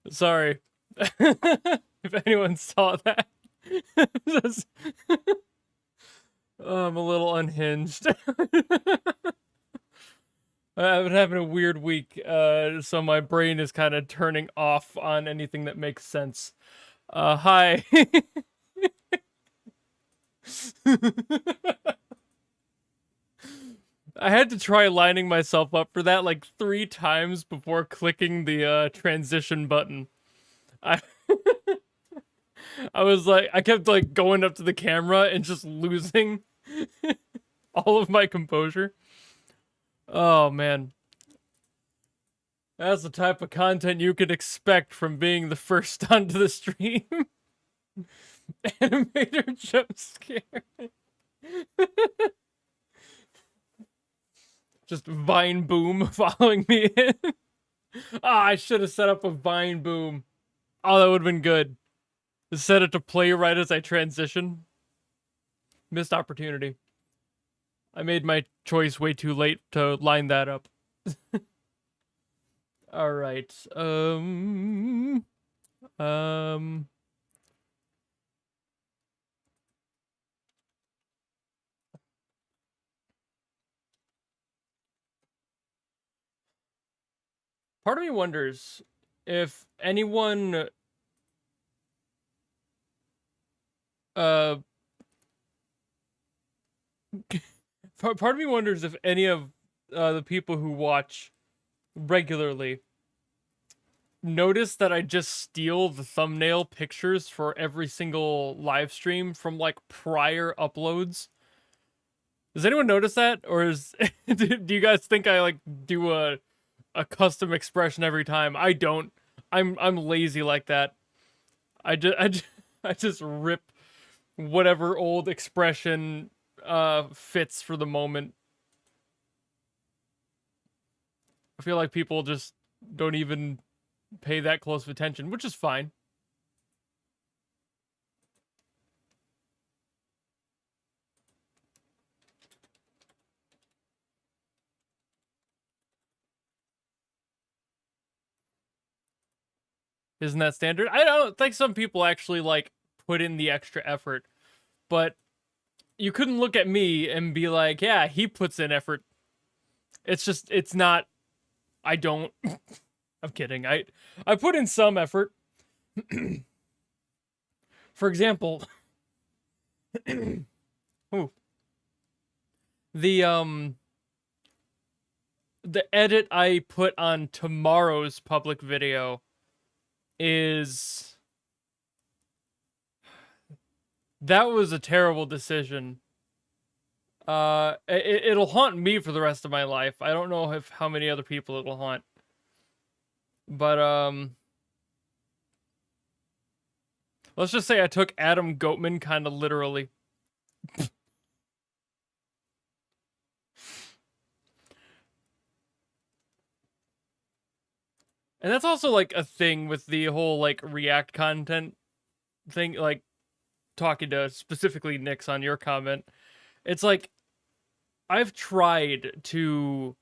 Sorry. If anyone saw that. I'm a little unhinged. I've been having a weird week, so my brain is kind of turning off on anything that makes sense. Hi. I had to try lining myself up for that like 3 times before clicking the transition button. I I was like, I kept like going up to the camera and just losing all of my composure. Oh man. That's the type of content you could expect from being the first onto the stream. Animator jump scare. Just Vine Boom following me in. I should have set up a Vine Boom. Oh, that would have been good. Set it to play right as I transition. Missed opportunity. I made my choice way too late to line that up. All right. Part of me wonders if anyone part of me wonders if any of the people who watch regularly notice that I just steal the thumbnail pictures for every single live stream from like prior uploads. Does anyone notice that, or is do you guys think I like do a custom expression every time? I don't. I'm lazy like that. I just rip whatever old expression fits for the moment. I feel like people just don't even pay that close of attention, which is fine. Isn't that standard? I don't think some people actually like put in the extra effort, but you couldn't look at me and be like, yeah, he puts in effort. It's just, it's not, I don't. I'm kidding. I put in some effort. For example, ooh, the edit I put on tomorrow's public video is, that was a terrible decision. It'll haunt me for the rest of my life. I don't know if how many other people it'll haunt. But let's just say I took Adam Goatman kind of literally. And that's also like a thing with the whole like React content thing, like talking to specifically Nix on your comment. It's like I've tried to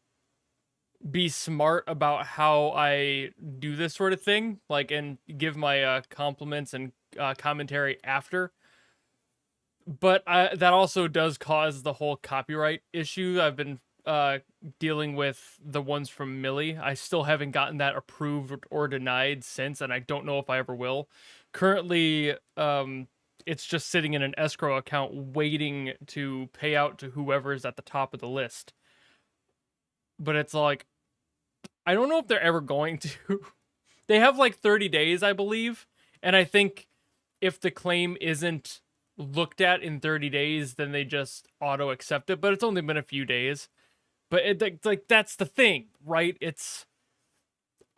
be smart about how I do this sort of thing, like, and give my compliments and commentary after. But that also does cause the whole copyright issue I've been dealing with the ones from Millie. I still haven't gotten that approved or denied since, and I don't know if I ever will. Currently, it's just sitting in an escrow account waiting to pay out to whoever's at the top of the list. But it's like, I don't know if they're ever going to. They have like 30 days, I believe. And I think if the claim isn't looked at in 30 days, then they just auto accept it. But it's only been a few days. But it's like, that's the thing, right? It's,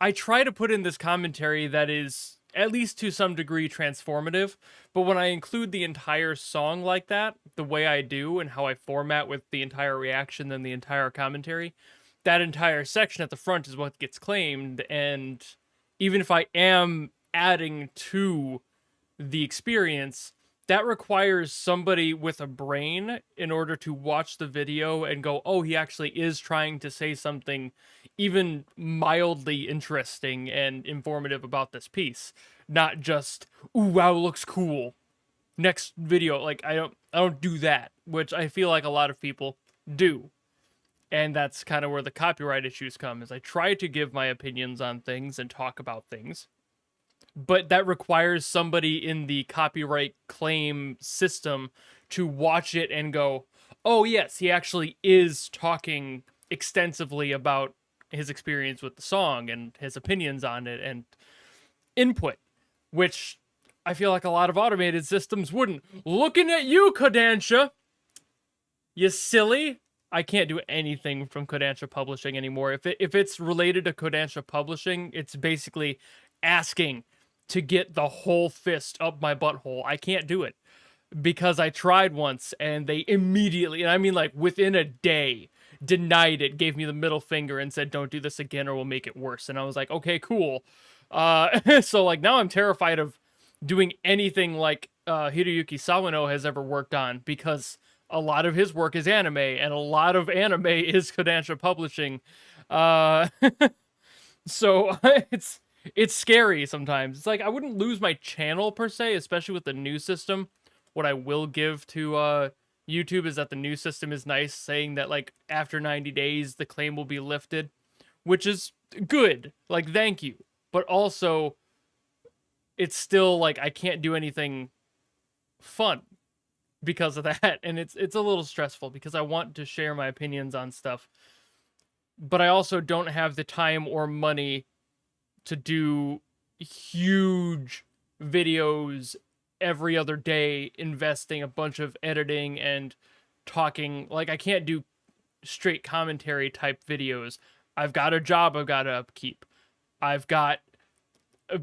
I try to put in this commentary that is at least to some degree transformative, but when I include the entire song like that, the way I do and how I format with the entire reaction and the entire commentary, that entire section at the front is what gets claimed. And even if I am adding to the experience, that requires somebody with a brain in order to watch the video and go, oh, he actually is trying to say something even mildly interesting and informative about this piece, not just, ooh, wow, looks cool. Next video. Like, I don't do that, which I feel like a lot of people do. And that's kind of where the copyright issues come, is I try to give my opinions on things and talk about things, but that requires somebody in the copyright claim system to watch it and go, oh yes, he actually is talking extensively about his experience with the song and his opinions on it and input, which I feel like a lot of automated systems wouldn't. Looking at you, Kodansha, you silly. I can't do anything from Kodansha Publishing anymore. If it's related to Kodansha Publishing, it's basically asking to get the whole fist up my butthole. I can't do it because I tried once and they immediately, and I mean like within a day, denied it, gave me the middle finger and said, don't do this again or we'll make it worse. And I was like, okay, cool. So like now I'm terrified of doing anything like Hiroyuki Sawano has ever worked on, because a lot of his work is anime and a lot of anime is Kodansha Publishing. Uh, so it's scary sometimes. It's like I wouldn't lose my channel per se, especially with the new system. What I will give to YouTube is that the new system is nice, saying that like after 90 days the claim will be lifted, which is good. Like, thank you. But also it's still like I can't do anything fun because of that, and it's a little stressful because I want to share my opinions on stuff, but I also don't have the time or money to do huge videos every other day, investing a bunch of editing and talking. Like, I can't do straight commentary type videos. I've got a job I've got to upkeep. I've got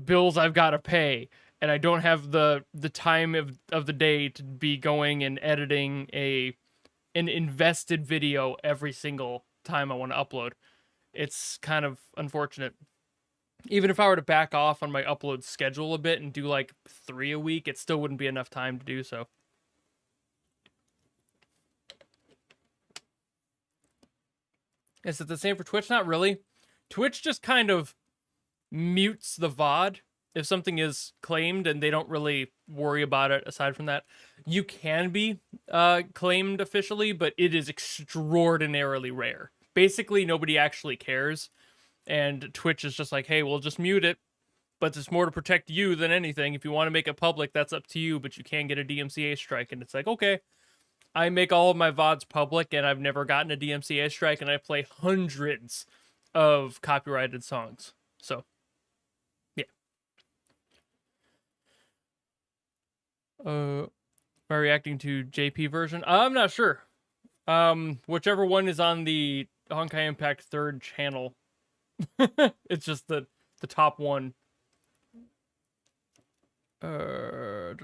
bills I've got to pay, and I don't have the time of the day to be going and editing an invested video every single time I want to upload. It's kind of unfortunate. Even if I were to back off on my upload schedule a bit and do like 3 a week, it still wouldn't be enough time to do so. Is it the same for Twitch? Not really. Twitch just kind of mutes the VOD if something is claimed, and they don't really worry about it aside from that. You can be claimed officially, but it is extraordinarily rare. Basically, nobody actually cares. And Twitch is just like, hey, we'll just mute it, but it's more to protect you than anything. If you want to make it public, that's up to you, but you can get a DMCA strike. And it's like, okay, I make all of my VODs public, and I've never gotten a DMCA strike, and I play hundreds of copyrighted songs. So, yeah. Am I reacting to JP version? I'm not sure. Whichever one is on the Honkai Impact 3rd channel. It's just the top one. How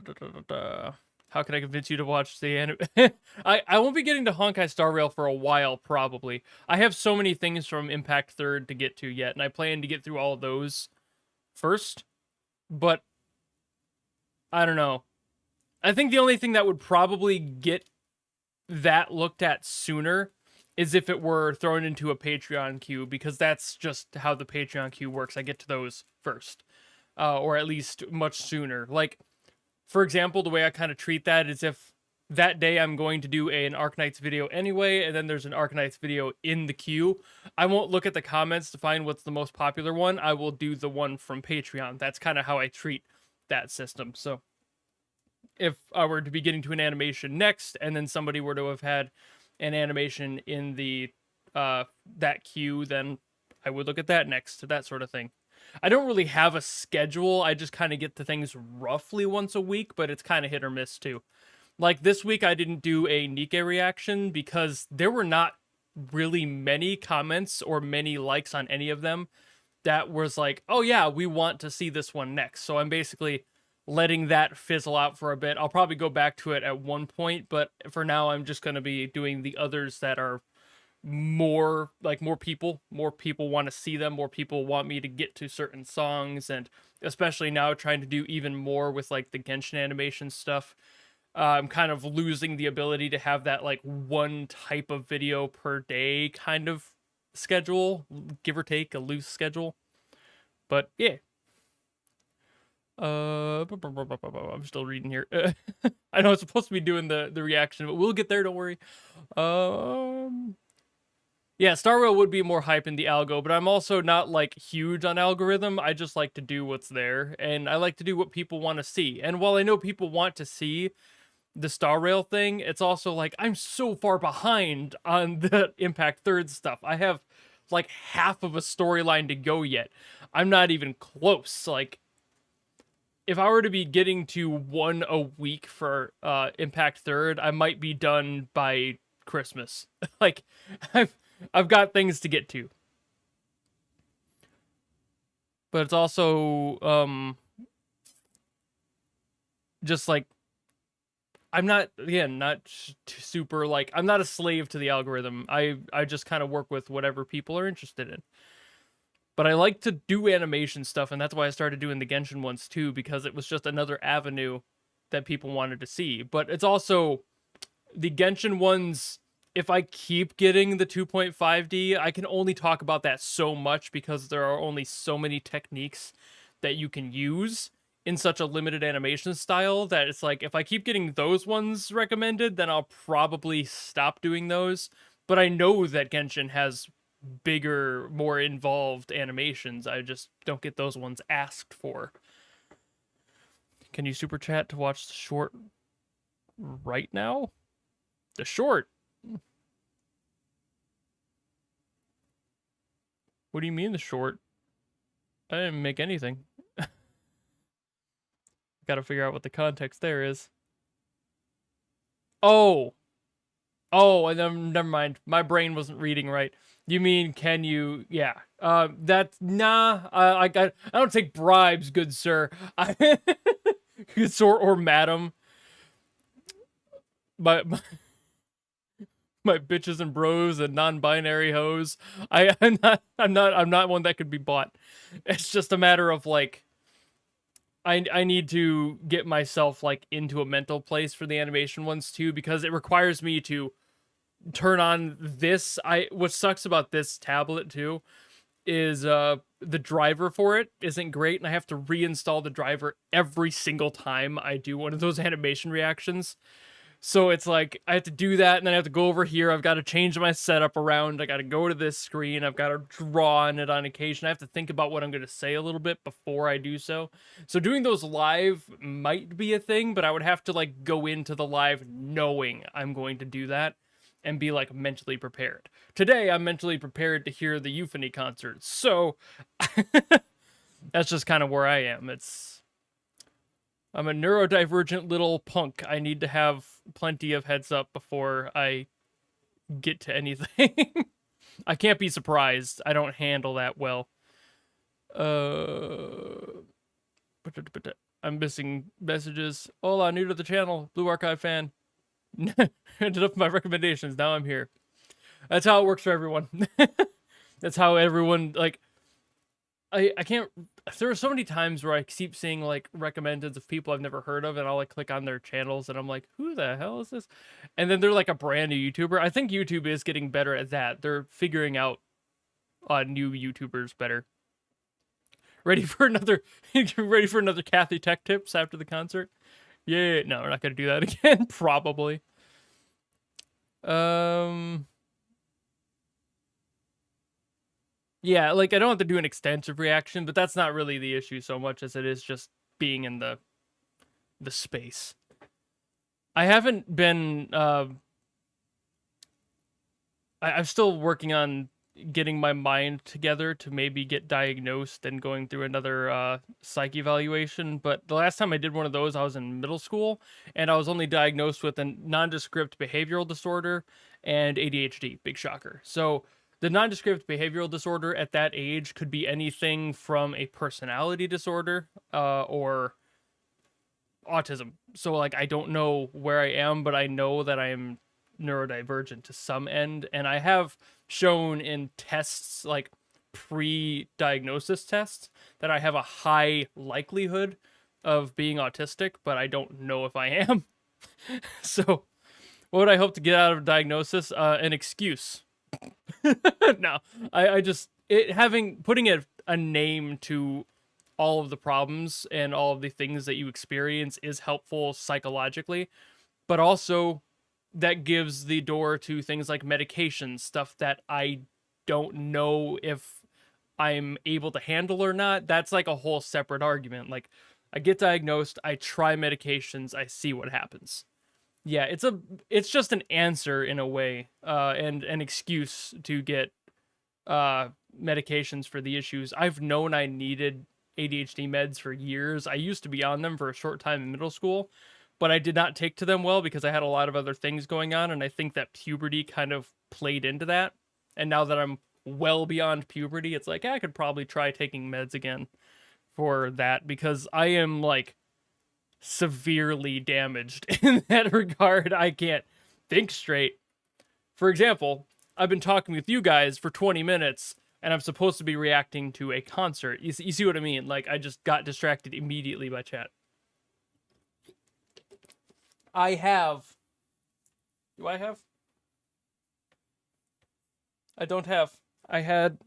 can I convince you to watch the anime? I won't be getting to Honkai Star Rail for a while, probably. I have so many things from Impact 3rd to get to yet, and I plan to get through all of those first. But I don't know. I think the only thing that would probably get that looked at sooner is if it were thrown into a Patreon queue, because that's just how the Patreon queue works. I get to those first, or at least much sooner. Like, for example, the way I kind of treat that is if that day I'm going to do an Arknights video anyway, and then there's an Arknights video in the queue, I won't look at the comments to find what's the most popular one. I will do the one from Patreon. That's kind of how I treat that system. So if I were to be getting to an animation next, and then somebody were to have had an animation in the that queue, then I would look at that next, that sort of thing. I don't really have a schedule. I just kind of get to things roughly once a week, but it's kind of hit or miss too. Like this week, I didn't do a Nikke reaction because there were not really many comments or many likes on any of them that was like, oh yeah, we want to see this one next. So I'm basically letting that fizzle out for a bit. I'll probably go back to it at one point, but for now I'm just going to be doing the others that are more people want to see them, more people want me to get to certain songs, and especially now trying to do even more with like the Genshin animation stuff. I'm kind of losing the ability to have that like one type of video per day kind of schedule, give or take a loose schedule. But yeah. I'm still reading here. I know it's supposed to be doing the reaction, but we'll get there, don't worry. Yeah, Star Rail would be more hype in the algo, but I'm also not like huge on algorithm. I just like to do what's there, and I like to do what people want to see. And while I know people want to see the Star Rail thing, it's also like I'm so far behind on the Impact Third stuff. I have like half of a storyline to go yet. I'm not even close. Like, if I were to be getting to one a week for Impact Third, I might be done by Christmas. Like, I've got things to get to. But it's also just like I'm not, again, not super like, I'm not a slave to the algorithm. I just kind of work with whatever people are interested in. But I like to do animation stuff, and that's why I started doing the Genshin ones too, because it was just another avenue that people wanted to see. But it's also the Genshin ones, if I keep getting the 2.5D, I can only talk about that so much because there are only so many techniques that you can use in such a limited animation style that it's like, if I keep getting those ones recommended, then I'll probably stop doing those. But I know that Genshin has bigger, more involved animations. I just don't get those ones asked for. Can you super chat to watch the short right now? The short? What do you mean the short? I didn't make anything. Gotta figure out what the context there is. Oh, and then never mind. My brain wasn't reading right. You mean, can you? Yeah. That's nah. I don't take bribes, good sir. Good sir or madam. My bitches and bros and non-binary hoes. I'm not one that could be bought. It's just a matter of like, I need to get myself like into a mental place for the animation ones too, because it requires me to turn on this. What sucks about this tablet too is the driver for it isn't great, and I have to reinstall the driver every single time I do one of those animation reactions. So it's like, I have to do that, and then I have to go over here. I've got to change my setup around. I got to go to this screen. I've got to draw on it on occasion. I have to think about what I'm going to say a little bit before I do so. So doing those live might be a thing, but I would have to like go into the live knowing I'm going to do that and be like mentally prepared. Today, I'm mentally prepared to hear the Euphony concert. So that's just kind of where I am. I'm a neurodivergent little punk. I need to have plenty of heads up before I get to anything. I can't be surprised. I don't handle that well. I'm missing messages. Hola, new to the channel. Blue Archive fan. Ended up my recommendations. Now I'm here. That's how it works for everyone. That's how everyone, like, I can't, there are so many times where I keep seeing like recommendeds of people I've never heard of, and I'll like click on their channels and I'm like, who the hell is this? And then they're like a brand new YouTuber. I think YouTube is getting better at that. They're figuring out new YouTubers better. Ready for another Kathy Tech Tips after the concert? Yeah, no, we're not gonna do that again, probably. Yeah, like, I don't have to do an extensive reaction, but that's not really the issue so much as it is just being in the space. I haven't been, I'm still working on getting my mind together to maybe get diagnosed and going through another psych evaluation. But the last time I did one of those, I was in middle school, and I was only diagnosed with a nondescript behavioral disorder and ADHD. Big shocker. So the nondescript behavioral disorder at that age could be anything from a personality disorder or autism. So like, I don't know where I am, but I know that I am neurodivergent to some end, and I have shown in tests, like pre-diagnosis tests, that I have a high likelihood of being autistic, but I don't know if I am. So, what would I hope to get out of diagnosis? An excuse. No, I just putting a name to all of the problems and all of the things that you experience is helpful psychologically, but also that gives the door to things like medications, stuff that I don't know if I'm able to handle or not. That's like a whole separate argument. Like, I get diagnosed, I try medications, I see what happens. Yeah, it's just an answer in a way, and an excuse to get medications for the issues. I've known I needed ADHD meds for years. I used to be on them for a short time in middle school, but I did not take to them well because I had a lot of other things going on, and I think that puberty kind of played into that. And now that I'm well beyond puberty, it's like, I could probably try taking meds again for that, because I am like severely damaged in that regard. I can't think straight. For example, I've been talking with you guys for 20 minutes and I'm supposed to be reacting to a concert. You see what I mean? Like, I just got distracted immediately by chat. Do I have? I don't have. I had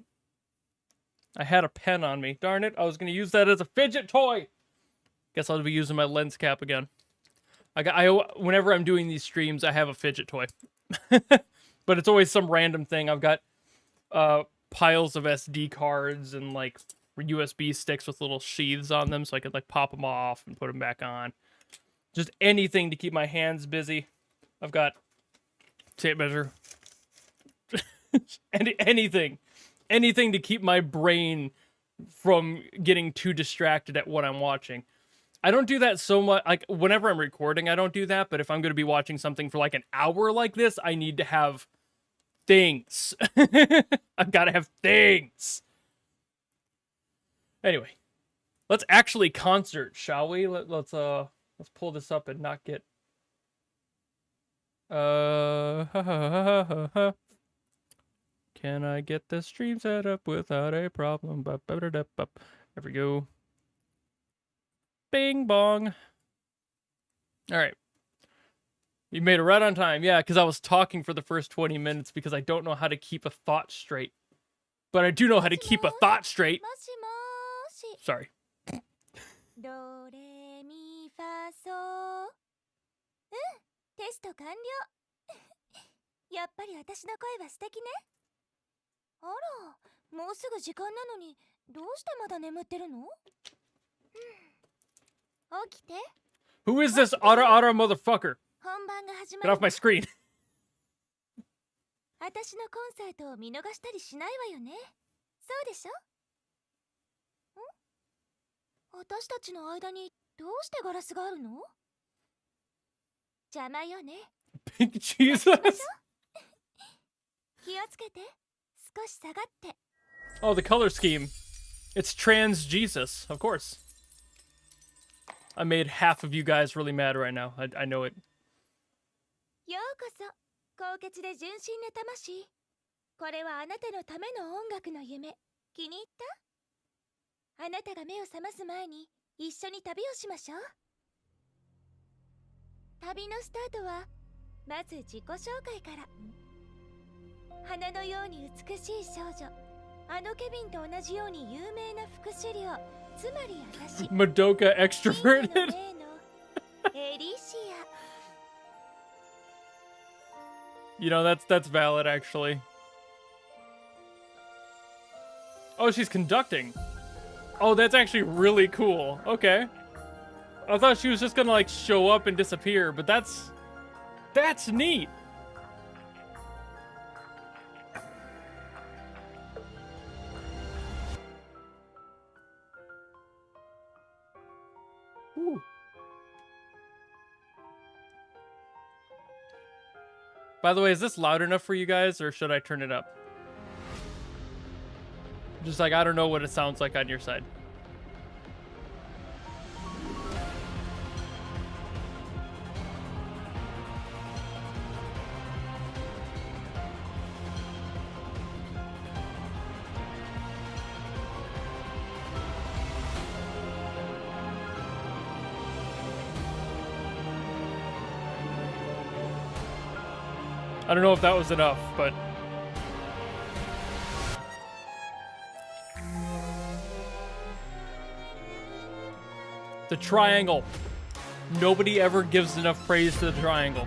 a pen on me. Darn it. I was going to use that as a fidget toy. Guess I'll be using my lens cap again. Whenever I'm doing these streams, I have a fidget toy. But it's always some random thing. I've got piles of SD cards and like USB sticks with little sheaths on them so I could like pop them off and put them back on. Just anything to keep my hands busy. I've got tape measure. Anything to keep my brain from getting too distracted at what I'm watching. I don't do that so much. Like, whenever I'm recording, I don't do that. But if I'm going to be watching something for like an hour like this, I need to have things. I've got to have things. Anyway, let's actually concert, shall we? Let's pull this up and not get. Can I get the stream set up without a problem? There we go. Bing bong. All right. You made it right on time. Yeah, because I was talking for the first 20 minutes because I don't know how to keep a thought straight. But I do know how to keep a thought straight. Sorry. Who is this Ara motherfucker? Get off my screen. 私のコンサートを見逃したりしないわよね。そうでしょ？私たちの間にどうしてガラスがあるの？邪魔よね。Big Jesus. 気をつけて。少し下がって。Oh, the color scheme. It's trans Jesus, of course. I made half of you guys really mad right now. I know it. ようこそ。高潔で純真な魂。これはあなたのための音楽の夢。気に入った？あなたが目を覚ます前に一緒に旅をしましょう。旅のスタートはまず自己紹介から。花のように美しい少女。あのケビンと同じように有名な副首領。つまり私。Madoka extroverted. エリシア。You know, that's valid, actually. Oh, she's conducting. Oh, that's actually really cool. Okay. I thought she was just gonna, like, show up and disappear, but that's neat. Ooh. By the way, is this loud enough for you guys, or should I turn it up? Just like, I don't know what it sounds like on your side. I don't know if that was enough, but... The triangle. Nobody ever gives enough praise to the triangle.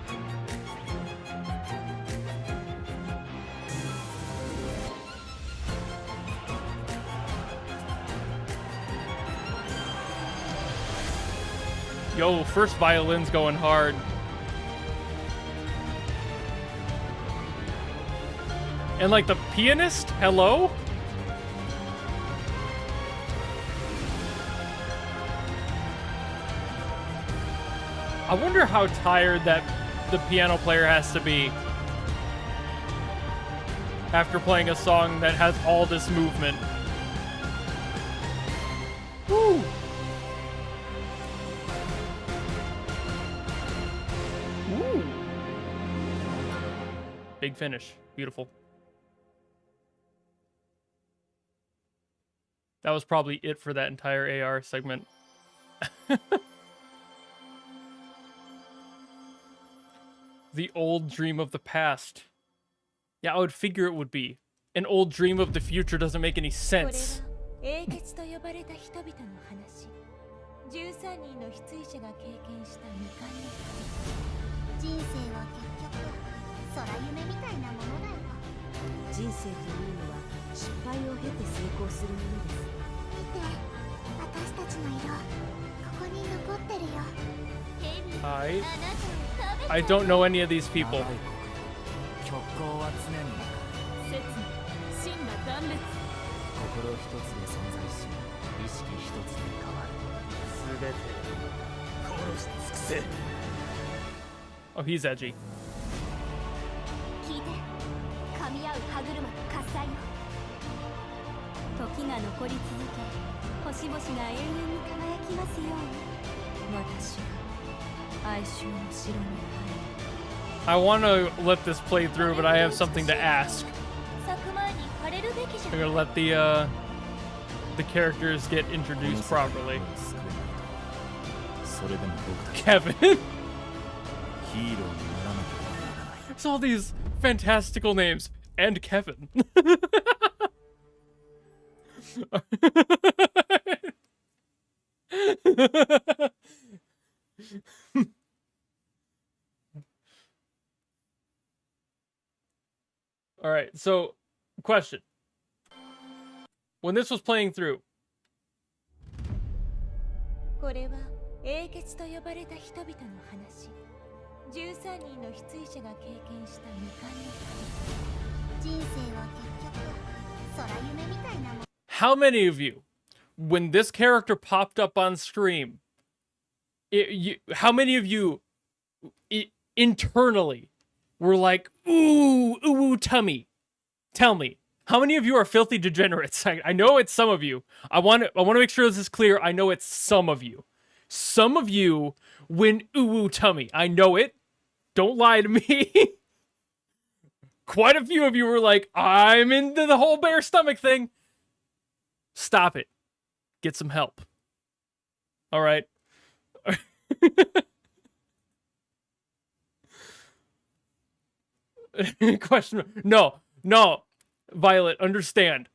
Yo, first violin's going hard. And like the pianist, hello? I wonder how tired that the piano player has to be after playing a song that has all this movement. Woo! Woo! Big finish. Beautiful. That was probably it for that entire AR segment. The old dream of the past. Yeah, I would figure it would be. An old dream of the future doesn't make any sense. 英傑と呼ばれた人々の話。13人の失意者が経験した未完の旅。人生は結局空夢みたいなものだよ。人生というのは失敗を経て成功するものです。見て、私たちの色、ここに残ってるよ。I don't know any of these people. 極光は常に切真な断裂。心一つで存在し、意識一つで変わる。すべて殺し尽くせ。Oh, he's edgy. 聞いて、噛み合う歯車と喝采よ。時が残り続け、星々が永遠に輝きますように。私は哀愁の城に入る。I want to let this play through, but I have something to ask. 咲く前に枯れるべきじゃ。I'm gonna let the characters get introduced properly. Kevin. It's all these fantastical names and Kevin. All right, so question. When this was playing through, これは英傑と呼ばれた人々の話。13人の失意者が経験した未完の旅。人生は結局空夢みたいなもの。 how many of you, when this character popped up on stream, how many of you internally were like, ooh, ooh, ooh, tummy? Tell me, how many of you are filthy degenerates? I know it's some of you. I want to make sure this is clear. I know it's some of you. Some of you went ooh, ooh, tummy. I know it. Don't lie to me. Quite a few of you were like, I'm into the whole bare stomach thing. Stop it. Get some help. All right. Question. No, Violet, understand.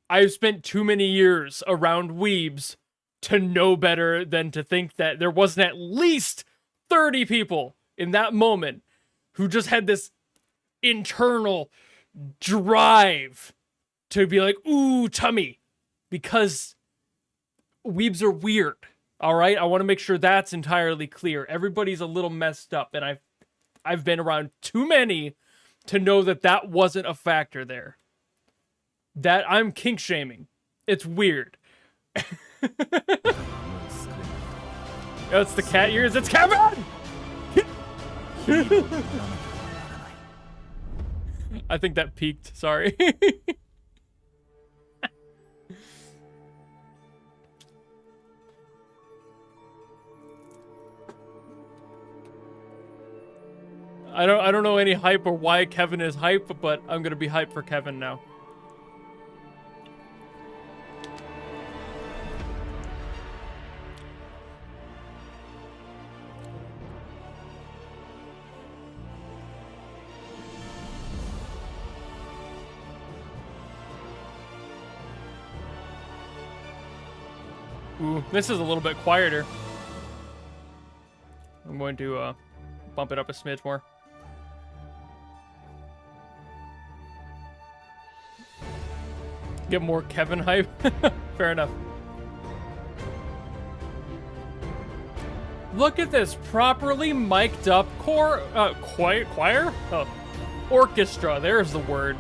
I've spent too many years around weebs to know better than to think that there wasn't at least 30 people in that moment who just had this internal drive to be like, ooh, tummy, because weebs are weird. All right. I want to make sure that's entirely clear. Everybody's a little messed up, and I've been around too many to know that that wasn't a factor there. That I'm kink shaming. It's weird. Oh, it's the cat ears. It's Kevin! I think that peaked. Sorry. I don't know any hype or why Kevin is hype, but I'm gonna be hype for Kevin now. Ooh, this is a little bit quieter. I'm going to bump it up a smidge more. Get more Kevin hype. Fair enough. Look at this properly mic'd up choir? Oh, orchestra. There's the word.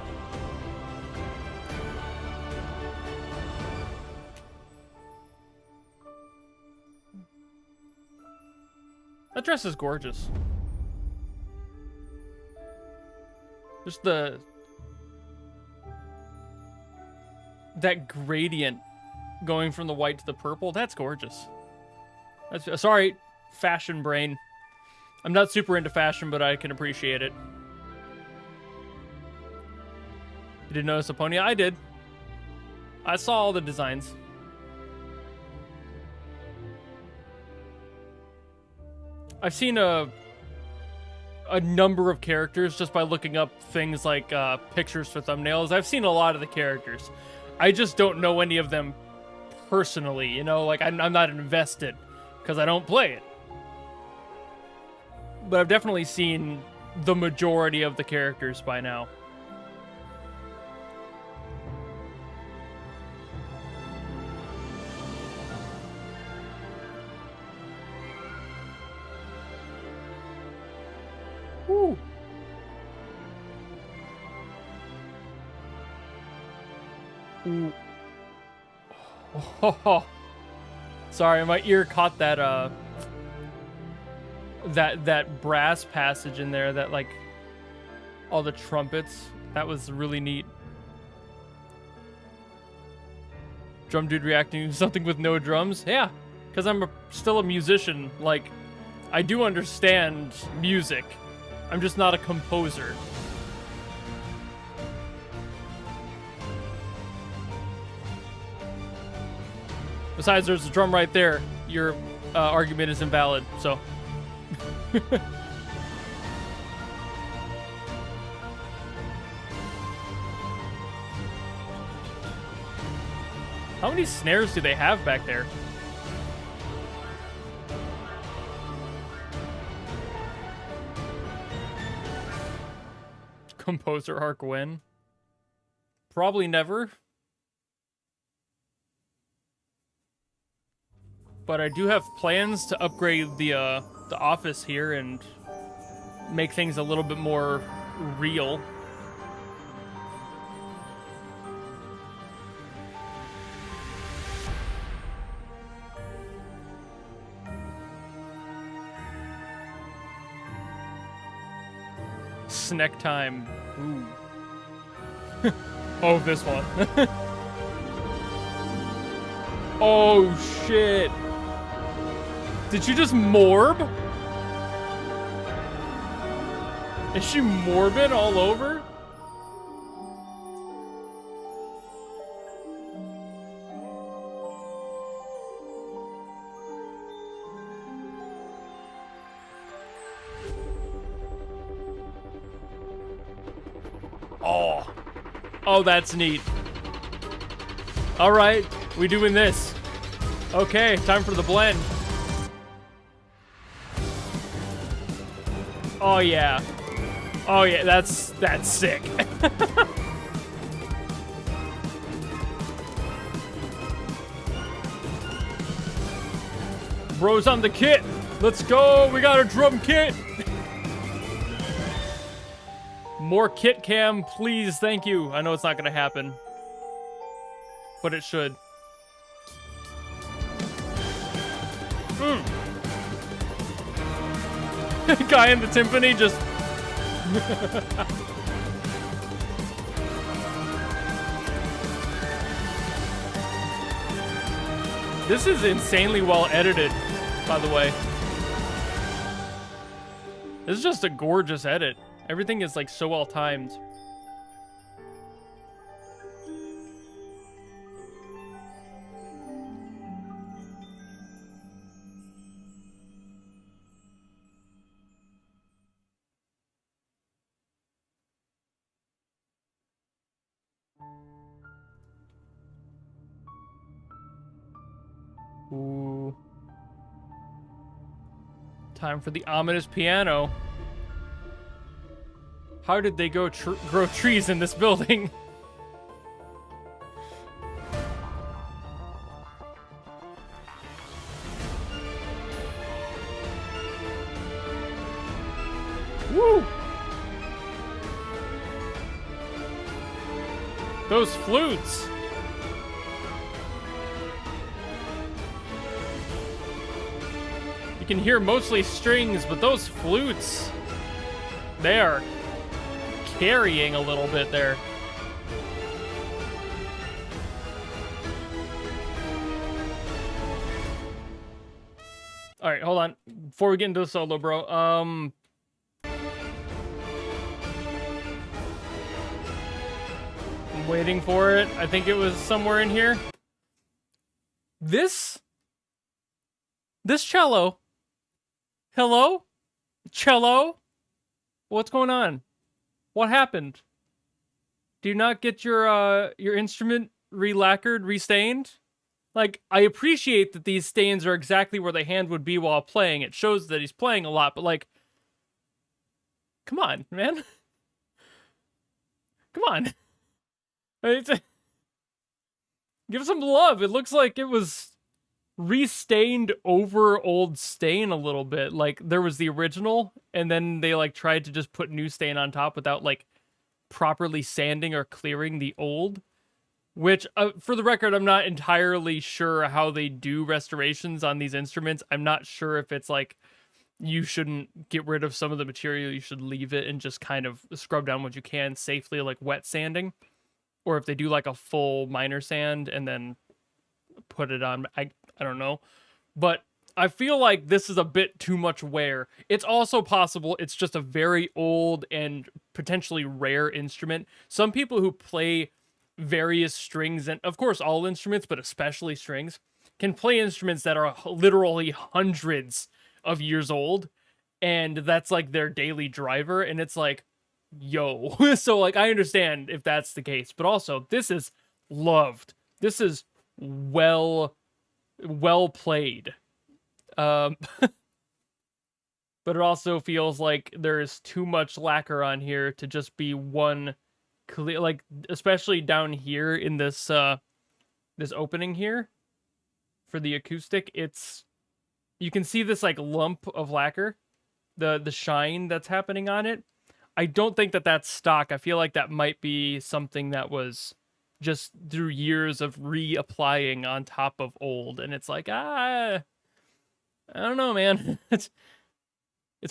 That dress is gorgeous. Just that gradient going from the white to the purple, that's gorgeous. That's, sorry, fashion brain. I'm not super into fashion, but I can appreciate it. You didn't notice a pony? I did. I saw all the designs. I've seen a number of characters just by looking up things like pictures for thumbnails. I've seen a lot of the characters. I just don't know any of them personally, you know? Like, I'm not invested because I don't play it. But I've definitely seen the majority of the characters by now. Woo. Ooh. Oh, sorry, my ear caught that that brass passage in there, that like all the trumpets. That was really neat. Drum dude reacting to something with no drums? Yeah, because I'm still a musician. Like, I do understand music. I'm just not a composer. Besides, there's a drum right there. Your argument is invalid, so. How many snares do they have back there? Composer arc when? Probably never. But I do have plans to upgrade the office here and make things a little bit more real. Snack time. Ooh. Oh, this one. Oh, shit. Did you just morb? Is she morbid all over? Oh. Oh, that's neat. All right, we doing this. Okay, time for the blend. Oh yeah. Oh yeah, that's sick. Bros on the kit. Let's go. We got a drum kit. More kit cam, please. Thank you. I know it's not gonna happen, but it should. Guy in the timpani just... This is insanely well edited, by the way. This is just a gorgeous edit. Everything is like so well timed. Ooh. Time for the ominous piano. How did they grow trees in this building? Woo! Those flutes! You can hear mostly strings, but those flutes, they are carrying a little bit there. All right, hold on. Before we get into the solo, bro. I'm waiting for it. I think it was somewhere in here. This cello. Hello? Cello? What's going on? What happened? Do you not get your instrument re-lacquered, restained? Like, I appreciate that these stains are exactly where the hand would be while playing. It shows that he's playing a lot, but like, come on, man. Come on. Give some love. It looks like it was restained over old stain a little bit. Like, there was the original, and then they like tried to just put new stain on top without like properly sanding or clearing the old. Which, for the record, I'm not entirely sure how they do restorations on these instruments. I'm not sure if it's like you shouldn't get rid of some of the material, you should leave it and just kind of scrub down what you can safely, like wet sanding, or if they do like a full minor sand and then put it on. I don't know, but I feel like this is a bit too much wear. It's also possible it's just a very old and potentially rare instrument. Some people who play various strings, and of course all instruments, but especially strings, can play instruments that are literally hundreds of years old, and that's like their daily driver, and it's like, yo. So like, I understand if that's the case, but also this is loved. This is well played. But it also feels like there is too much lacquer on here to just be one clear, like especially down here in this this opening here for the acoustic. It's, you can see this like lump of lacquer, the shine that's happening on it. I don't think that that's stock. I feel like that might be something that was just through years of reapplying on top of old, and it's like, I don't know, man. It's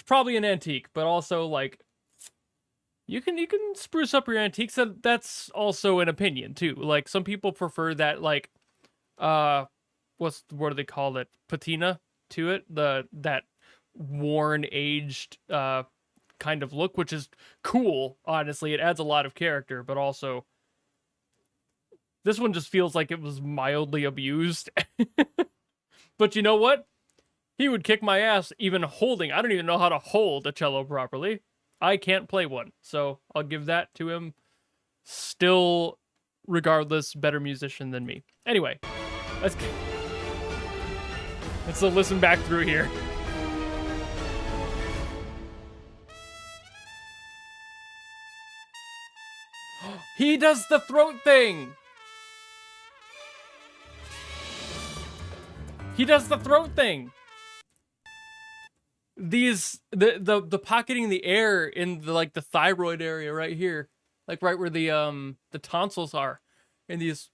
probably an antique, but also like you can spruce up your antiques. That's also an opinion too. Like, some people prefer that, like, what do they call it? Patina to it, that worn, aged kind of look, which is cool. Honestly, it adds a lot of character, but also this one just feels like it was mildly abused. But you know what? He would kick my ass even holding. I don't even know how to hold a cello properly. I can't play one, so I'll give that to him. Still, regardless, better musician than me. Anyway, let's listen back through here. He does the throat thing! He does the throat thing! The pocketing the air in the, like, the thyroid area right here, like right where the tonsils are, in this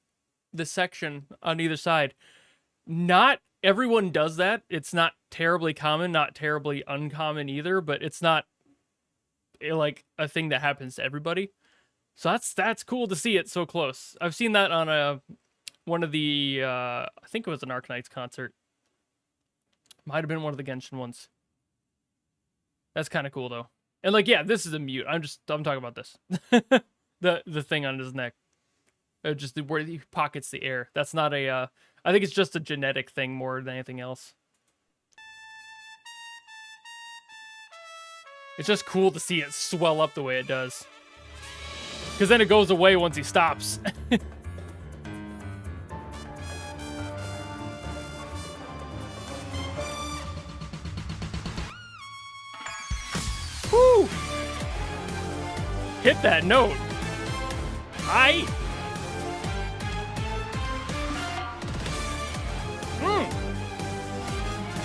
section on either side. Not everyone does that. It's not terribly common, not terribly uncommon either, but it's not like a thing that happens to everybody. So that's cool to see it so close. I've seen that on one of the I think it was an Arknights concert. Might have been one of the Genshin ones. That's kind of cool though. And like, yeah, this is a mute. I'm talking about this. the thing on his neck. Just where he pockets the air. That's not a I think it's just a genetic thing more than anything else. It's just cool to see it swell up the way it does. Because then it goes away once he stops. Woo! Hit that note. Aye.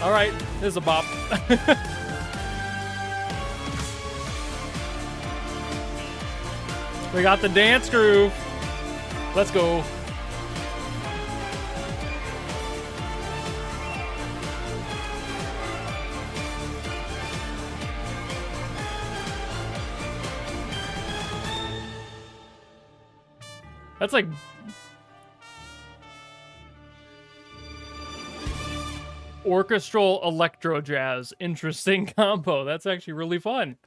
All right, this is a bop. We got the dance groove. Let's go. That's like orchestral electro jazz. Interesting combo. That's actually really fun.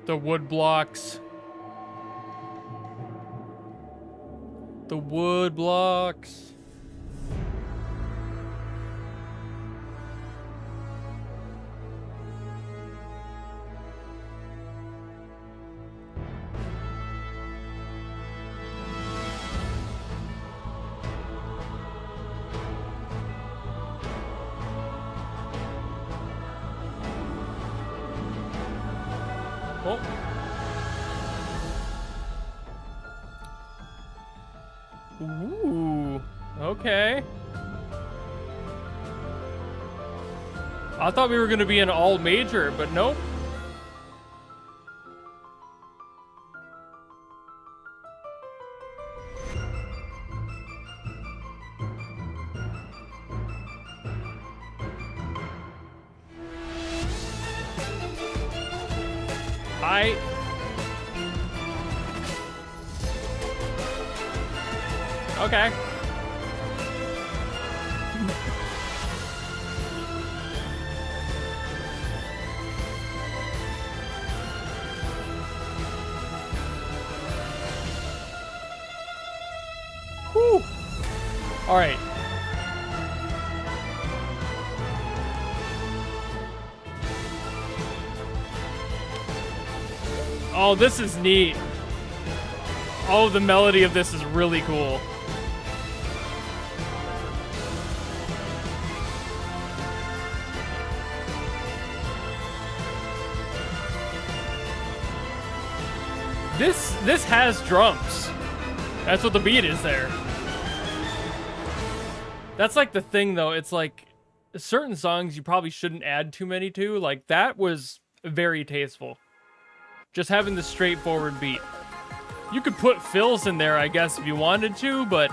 The wood blocks. The wood blocks. Oh. Ooh. Okay. I thought we were going to be an all major, but nope. Okay. Whew. All right. Oh, this is neat. Oh, the melody of this is really cool. This has drums. That's what the beat is there. That's like the thing though, it's like certain songs you probably shouldn't add too many to. Like that was very tasteful. Just having the straightforward beat. You could put fills in there, I guess, if you wanted to, but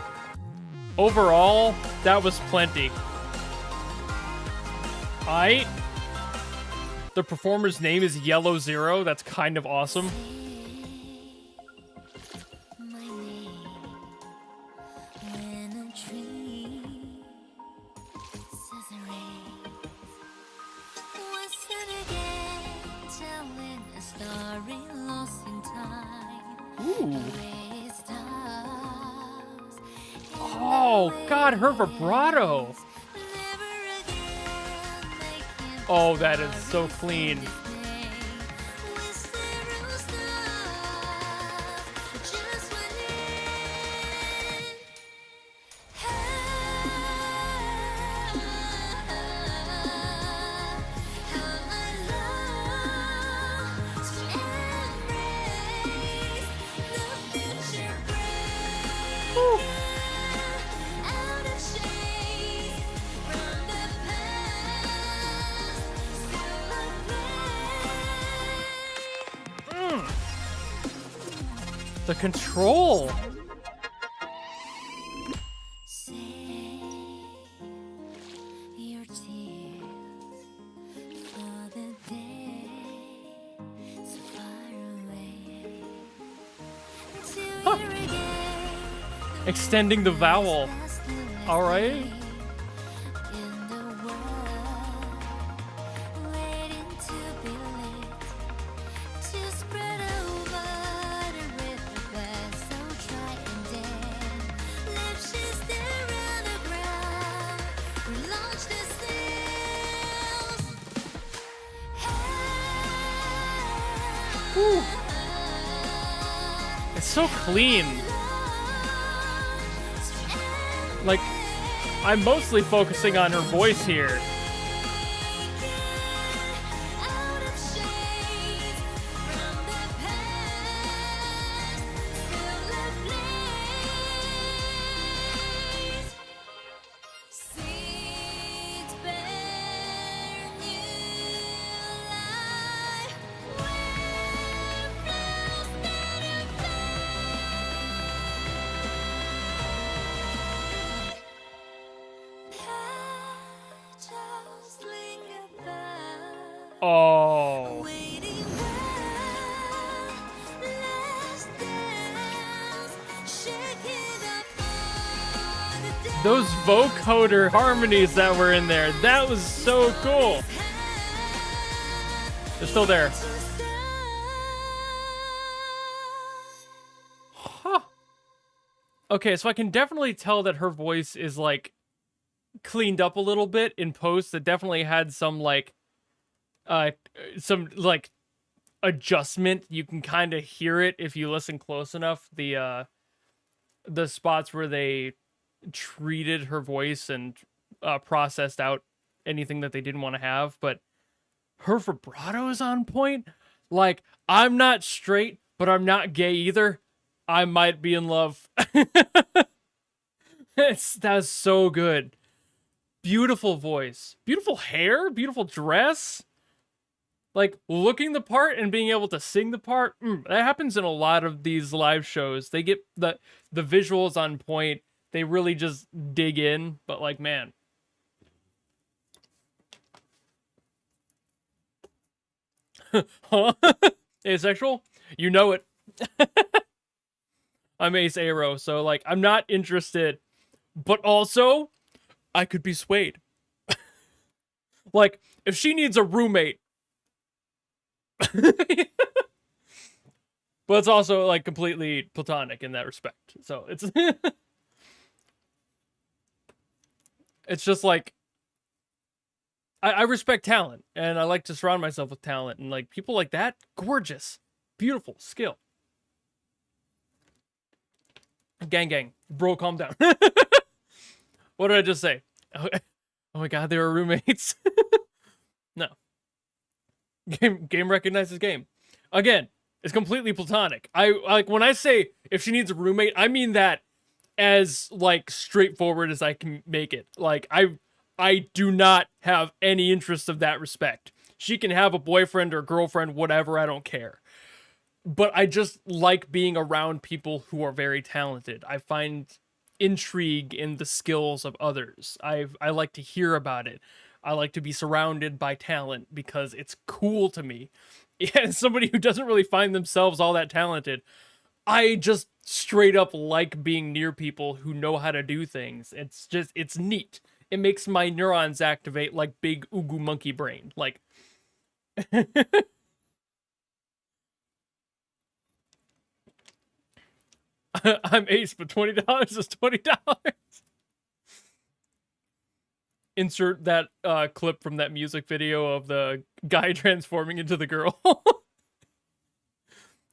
overall, that was plenty. The performer's name is Yellow Zero. That's kind of awesome. Ooh. Oh, God, her vibrato. Oh, that is so clean. The control. Huh. Extending the vowel. All right. It's so clean. Like, I'm mostly focusing on her voice here. Oh. Those vocoder harmonies that were in there, that was so cool. They're still there. Huh. Okay, so I can definitely tell that her voice is like cleaned up a little bit in post. It definitely had some like adjustment. You can kind of hear it if you listen close enough. The spots where they treated her voice and processed out anything that they didn't want to have, but her vibrato is on point. Like, I'm not straight, but I'm not gay either. I might be in love. That's so good. Beautiful voice, beautiful hair, beautiful dress. Like, looking the part and being able to sing the part, that happens in a lot of these live shows. They get the visuals on point. They really just dig in, but like, man. Huh? Asexual? You know it. I'm Ace Arrow, so like, I'm not interested, but also, I could be swayed. Like, if she needs a roommate, but it's also like completely platonic in that respect. So it's it's just like I respect talent, and I like to surround myself with talent, and like people like that, gorgeous, beautiful, skill. Gang, bro, calm down. What did I just say? Oh my god, they were roommates. No. Game recognizes game. Again, it's completely platonic. I like when I say if she needs a roommate, I mean that as like straightforward as I can make it. Like I do not have any interest of that respect. She can have a boyfriend or girlfriend, whatever, I don't care. But I just like being around people who are very talented. I find intrigue in the skills of others. I like to hear about it. I like to be surrounded by talent because it's cool to me. As somebody who doesn't really find themselves all that talented, I just straight up like being near people who know how to do things. It's neat. It makes my neurons activate like big Ugu monkey brain. Like, I'm Ace, but $20 is $20. Insert that clip from that music video of the guy transforming into the girl.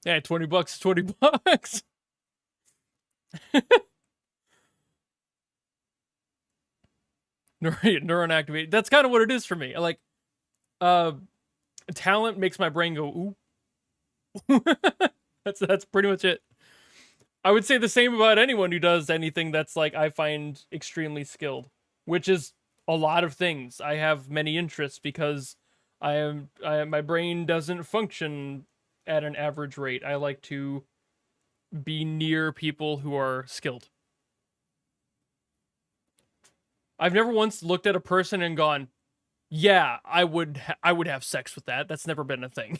Yeah, $20 is $20. Neuron activate. That's kind of what it is for me. Like, talent makes my brain go ooh. That's pretty much it. I would say the same about anyone who does anything that's like I find extremely skilled, which is a lot of things. I have many interests because my brain doesn't function at an average rate. I like to be near people who are skilled. I've never once looked at a person and gone, yeah, I would have sex with that. That's never been a thing.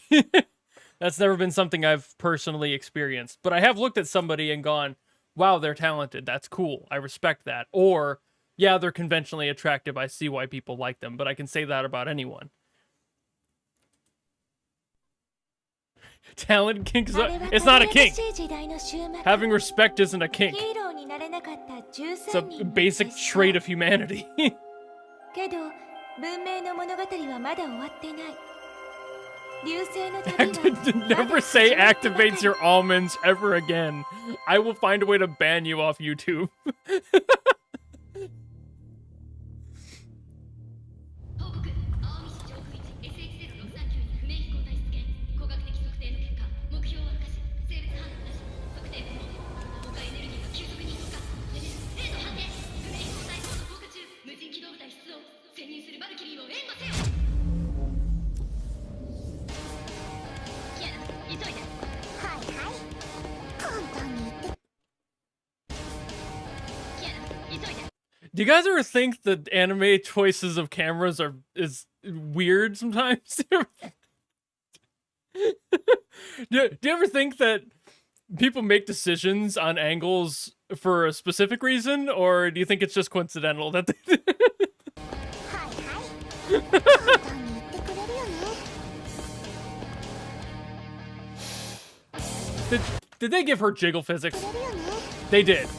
That's never been something I've personally experienced. But I have looked at somebody and gone, wow, they're talented. That's cool. I respect that. Or, yeah, they're conventionally attractive. I see why people like them. But I can say that about anyone. Talent kink is it's not a kink. Having respect isn't a kink. It's a basic trait of humanity. Never say activates your almonds ever again. I will find a way to ban you off YouTube. Do you guys ever think the anime choices of cameras is weird sometimes? Do you ever think that people make decisions on angles for a specific reason, or do you think it's just coincidental that they Did they give her jiggle physics? They did.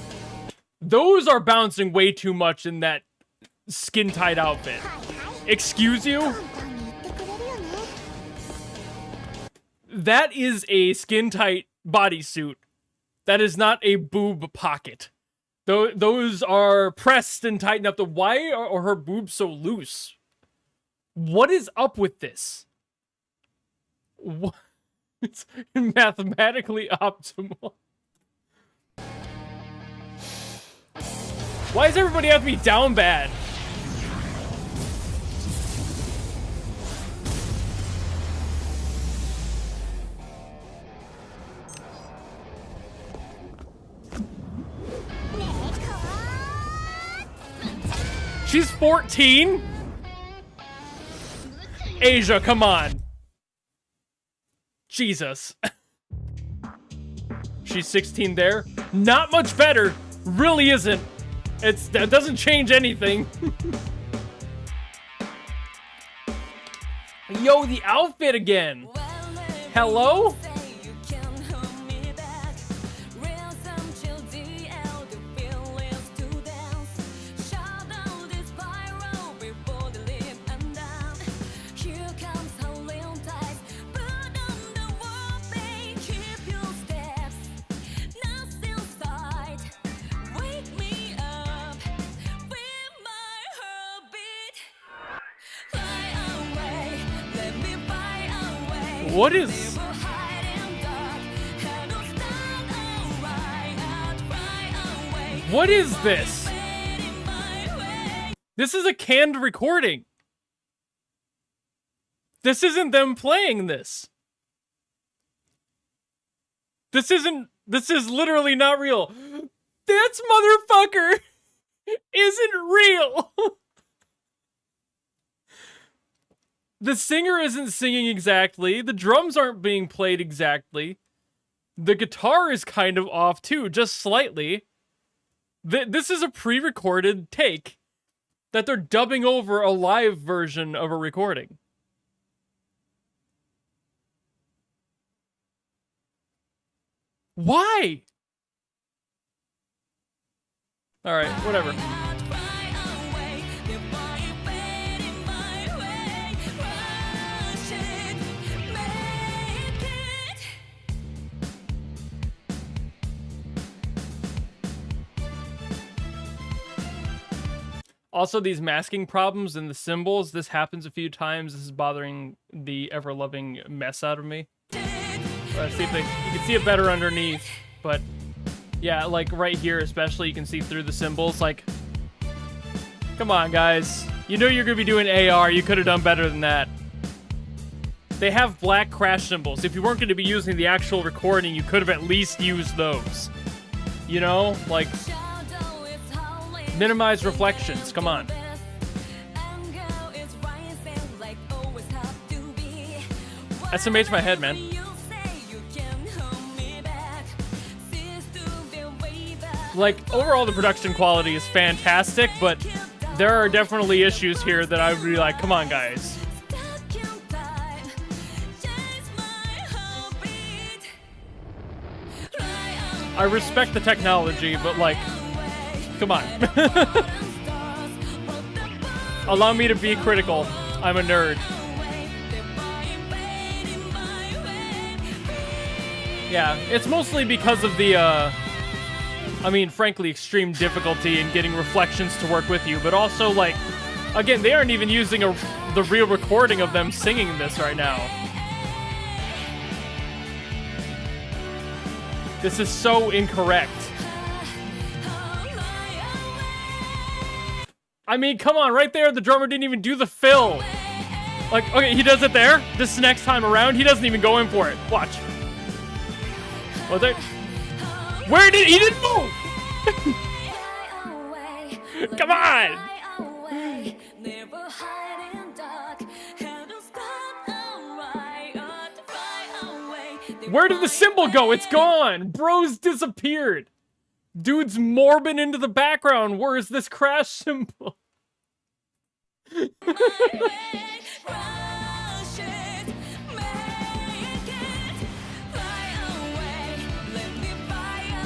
Those are bouncing way too much in that skin-tight outfit. Excuse you? That is a skin-tight bodysuit. That is not a boob pocket. Those are pressed and tightened up. Why are her boobs so loose? What is up with this? It's mathematically optimal. Why does everybody have to be down bad? She's 14? Asia, come on. Jesus. She's 16 there. Not much better. Really isn't. That doesn't change anything. Yo, the outfit again. Hello? What is... What is this? This is a canned recording. This isn't them playing this. This is literally not real. This motherfucker isn't real. The singer isn't singing exactly. The drums aren't being played exactly. The guitar is kind of off too, just slightly. This is a pre-recorded take that they're dubbing over a live version of a recording. Why? All right, whatever. Also, these masking problems and the symbols, this happens a few times. This is bothering the ever-loving mess out of me. Let's see if you can see it better underneath, but yeah, like right here especially, you can see through the symbols. Like, come on, guys. You know you're going to be doing AR. You could have done better than that. They have black crash symbols. If you weren't going to be using the actual recording, you could have at least used those. You know? Like... minimize reflections, come on. SMH my head, man. Like, overall the production quality is fantastic, but there are definitely issues here that I would be like, come on, guys. I respect the technology, but like, come on. Allow me to be critical. I'm a nerd. Yeah, it's mostly because of the, I mean, frankly, extreme difficulty in getting reflections to work with you, but also, like, again, they aren't even using the real recording of them singing this right now. This is so incorrect. I mean, come on, right there, the drummer didn't even do the fill. Like, okay, he does it there. This next time around, he doesn't even go in for it. Watch. Well, there. Where did he didn't move? Come on! Where did the symbol go? It's gone! Bro's disappeared! Dude's morbing into the background. Where is this crash symbol?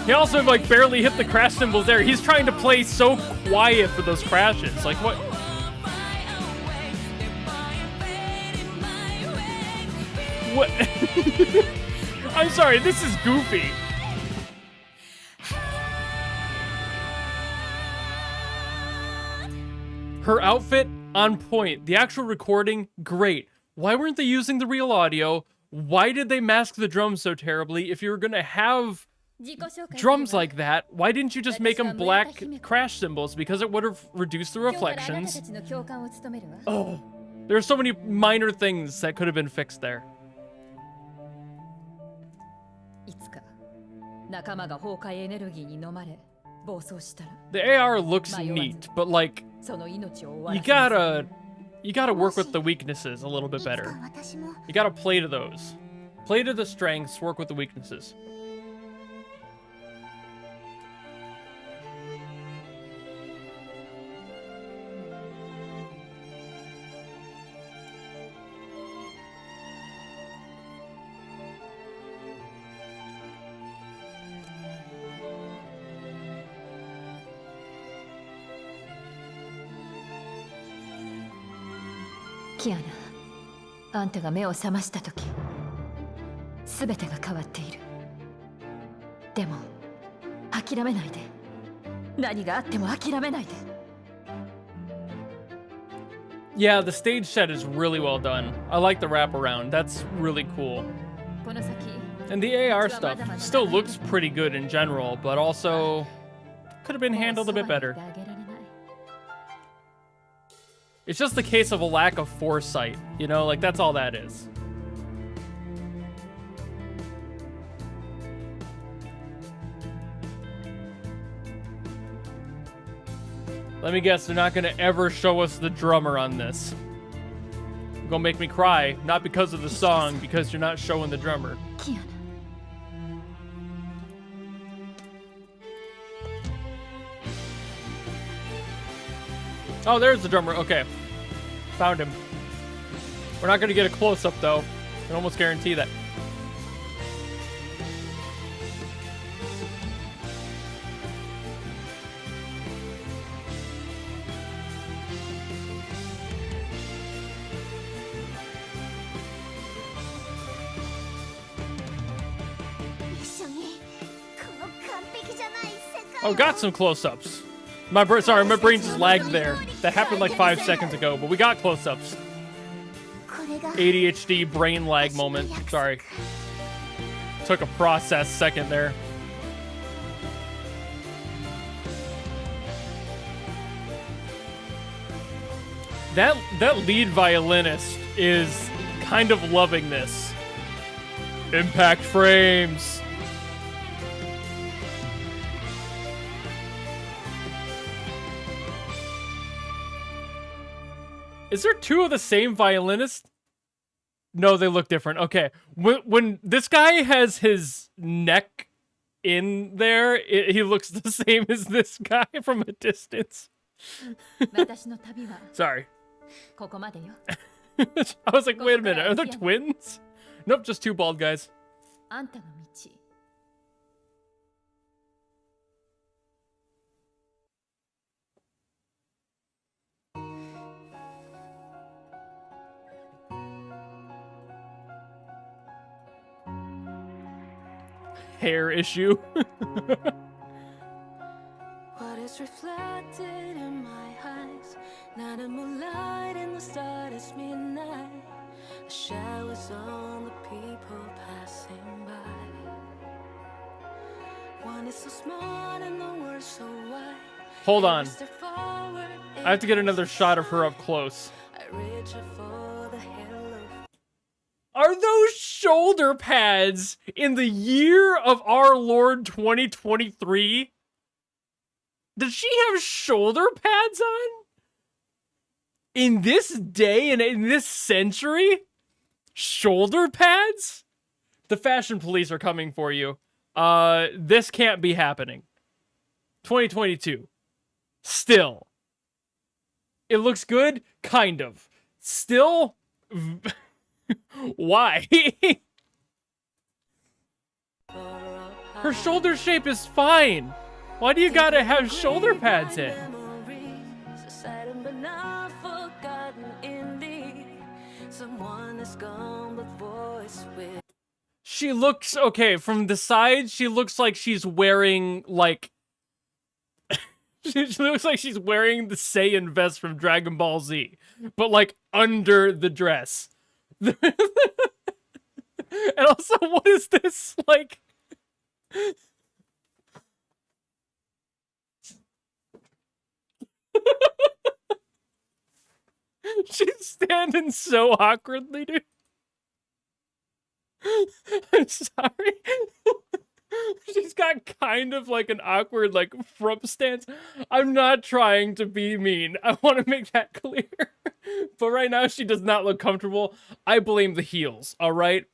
He also like barely hit the crash symbols there. He's trying to play so quiet for those crashes. Like what? What? I'm sorry, this is goofy. Her outfit, on point. The actual recording, great. Why weren't they using the real audio? Why did they mask the drums so terribly? If you were gonna have drums like that, why didn't you just make them black crash cymbals? Because it would have reduced the reflections. Oh, there are so many minor things that could have been fixed there. The AR looks neat, but like, you gotta work with the weaknesses a little bit better. You gotta play to those. Play to the strengths, work with the weaknesses. Kiana, あんたが目を覚ましたとき、すべてが変わっている。でも、諦めないで。何があっても諦めないで。Yeah, the stage set is really well done. I like the wraparound. That's really cool. And the AR stuff still looks pretty good in general, but also could have been handled a bit better. It's just the case of a lack of foresight, you know, like that's all that is. Let me guess, they're not gonna ever show us the drummer on this. You're gonna make me cry, not because of the song, because you're not showing the drummer. Oh, there's the drummer. Okay. Found him. We're not going to get a close-up, though. I can almost guarantee that. Oh, got some close-ups. Sorry, my brain just lagged there. That happened like 5 seconds ago, but we got close-ups. ADHD brain lag moment. Sorry. Took a process second there. That lead violinist is kind of loving this. Impact frames. Is there two of the same violinist? No, they look different. Okay. When this guy has his neck in there, he looks the same as this guy from a distance. Sorry. I was like, wait a minute, are there twins? Nope, just two bald guys. Hair issue. What is reflected in my eyes? Not a moonlight in the stars midnight. Showers on the people passing by. One is so small and the world so wide. Hold on. I have to get another shot of her up close. Are those shoulder pads in the year of our Lord 2023? Does she have shoulder pads on? In this day and in this century? Shoulder pads? The fashion police are coming for you. This can't be happening. 2022. Still. It looks good? Kind of. Still? Why? Her shoulder shape is fine. Why do you gotta have shoulder pads in? She looks, okay, from the side, she looks like she's wearing, like... she looks like she's wearing the Saiyan vest from Dragon Ball Z. But, like, under the dress. And also, what is this, like... She's standing so awkwardly, dude. I'm sorry. She's got kind of like an awkward, like, frump stance. I'm not trying to be mean. I want to make that clear. But right now, she does not look comfortable. I blame the heels, all right?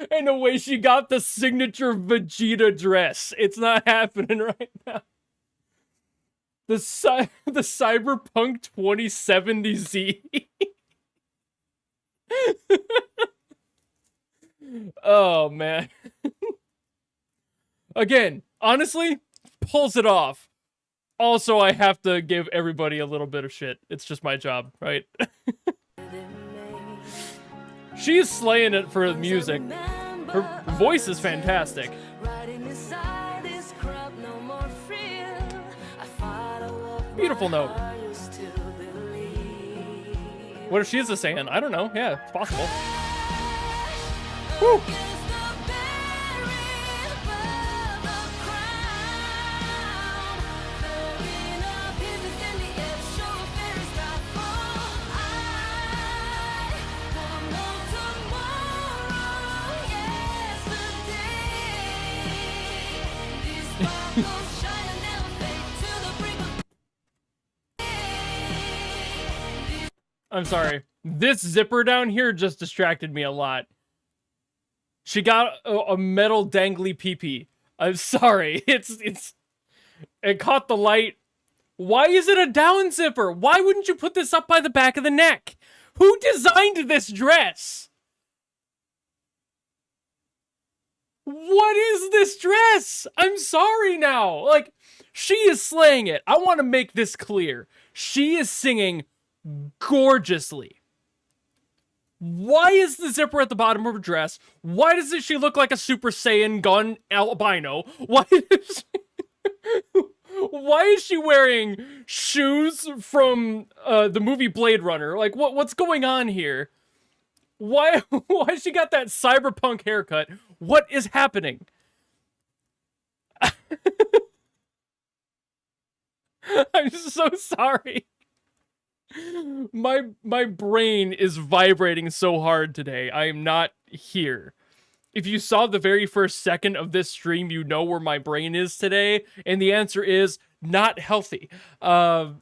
In a way, she got the signature Vegeta dress. It's not happening right now. The Cyberpunk 2070Z. Oh, man. Again, honestly, pulls it off. Also, I have to give everybody a little bit of shit. It's just my job, right? She's slaying it for the music. Her voice is fantastic. Beautiful note. What if she is a Saiyan? I don't know. Yeah, it's possible. Woo! I'm sorry. This zipper down here just distracted me a lot. She got a metal dangly pee-pee. I'm sorry. It caught the light. Why is it a down zipper? Why wouldn't you put this up by the back of the neck? Who designed this dress? What is this dress? I'm sorry now. Like, she is slaying it. I want to make this clear. She is singing gorgeously. Why is the zipper at the bottom of her dress? Why doesn't she look like a Super Saiyan gun albino? Why is she wearing shoes from the movie Blade Runner? Like, what's going on here? Why she got that cyberpunk haircut? What is happening? I'm so sorry. My brain is vibrating so hard today. I am not here. If you saw the very first second of this stream, you know where my brain is today, and the answer is not healthy. But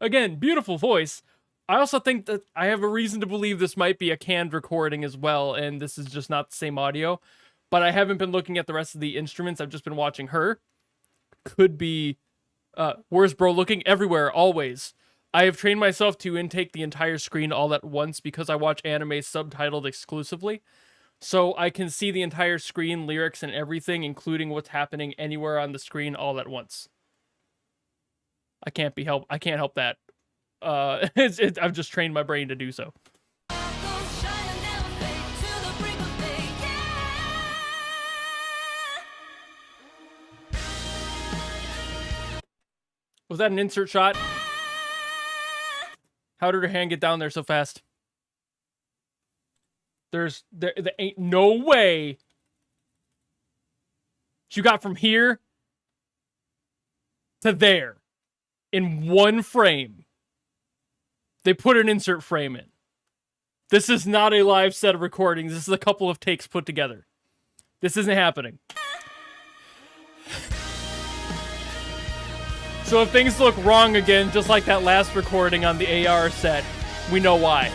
again, beautiful voice. I also think that I have a reason to believe this might be a canned recording as well, and this is just not the same audio. But I haven't been looking at the rest of the instruments. I've just been watching her. Could be... where's bro looking? Everywhere, always. I have trained myself to intake the entire screen all at once because I watch anime subtitled exclusively. So I can see the entire screen, lyrics, and everything, including what's happening anywhere on the screen all at once. I can't help that. I've just trained my brain to do so. Was that an insert shot? How did her hand get down there so fast? There ain't no way. She got from here to there in one frame. They put an insert frame in. This is not a live set of recordings. This is a couple of takes put together. This isn't happening. So if things look wrong again, just like that last recording on the AR set, we know why.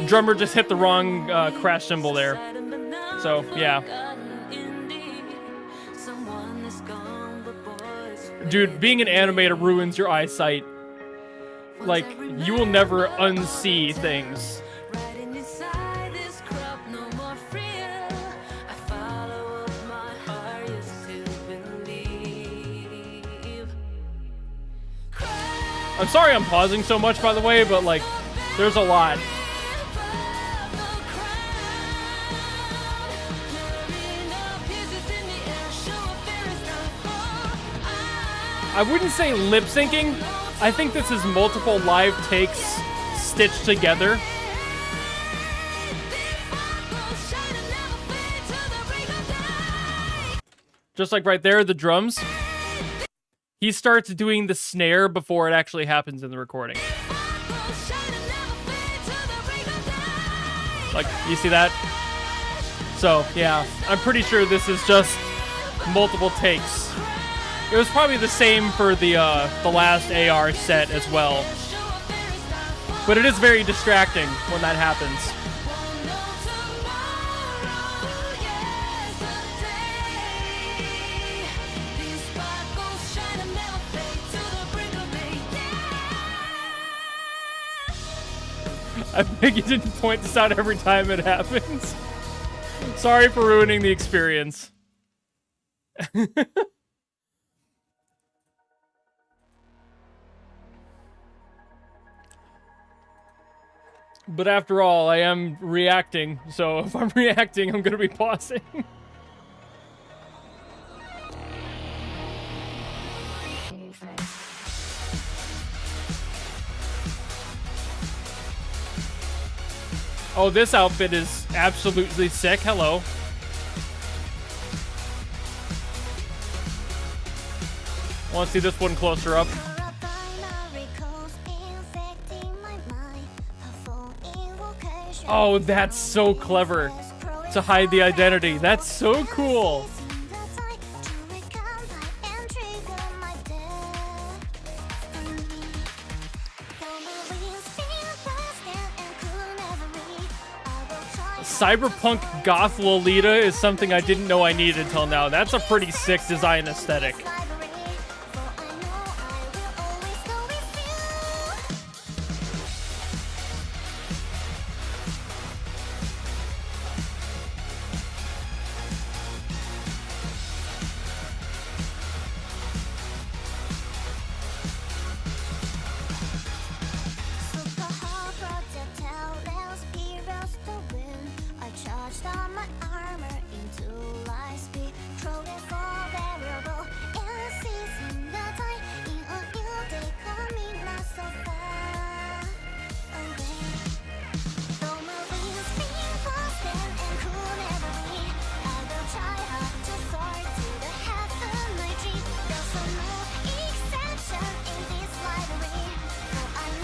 Drummer just hit the wrong crash cymbal there. So, yeah. Dude, being an animator ruins your eyesight. Like, you will never unsee things. I'm sorry I'm pausing so much, by the way, but, like, there's a lot. I wouldn't say lip syncing. I think this is multiple live takes stitched together. Just like right there, the drums. He starts doing the snare before it actually happens in the recording. Like, you see that? So, yeah, I'm pretty sure this is just multiple takes. It was probably the same for the last AR set as well. But it is very distracting when that happens. I think you didn't point this out every time it happens. Sorry for ruining the experience. But after all, I am reacting, so if I'm reacting, I'm gonna be pausing. Oh, this outfit is absolutely sick. Hello. Want to see this one closer up? Oh, that's so clever to hide the identity. That's so cool. Cyberpunk goth Lolita is something I didn't know I needed until now. That's a pretty sick design aesthetic.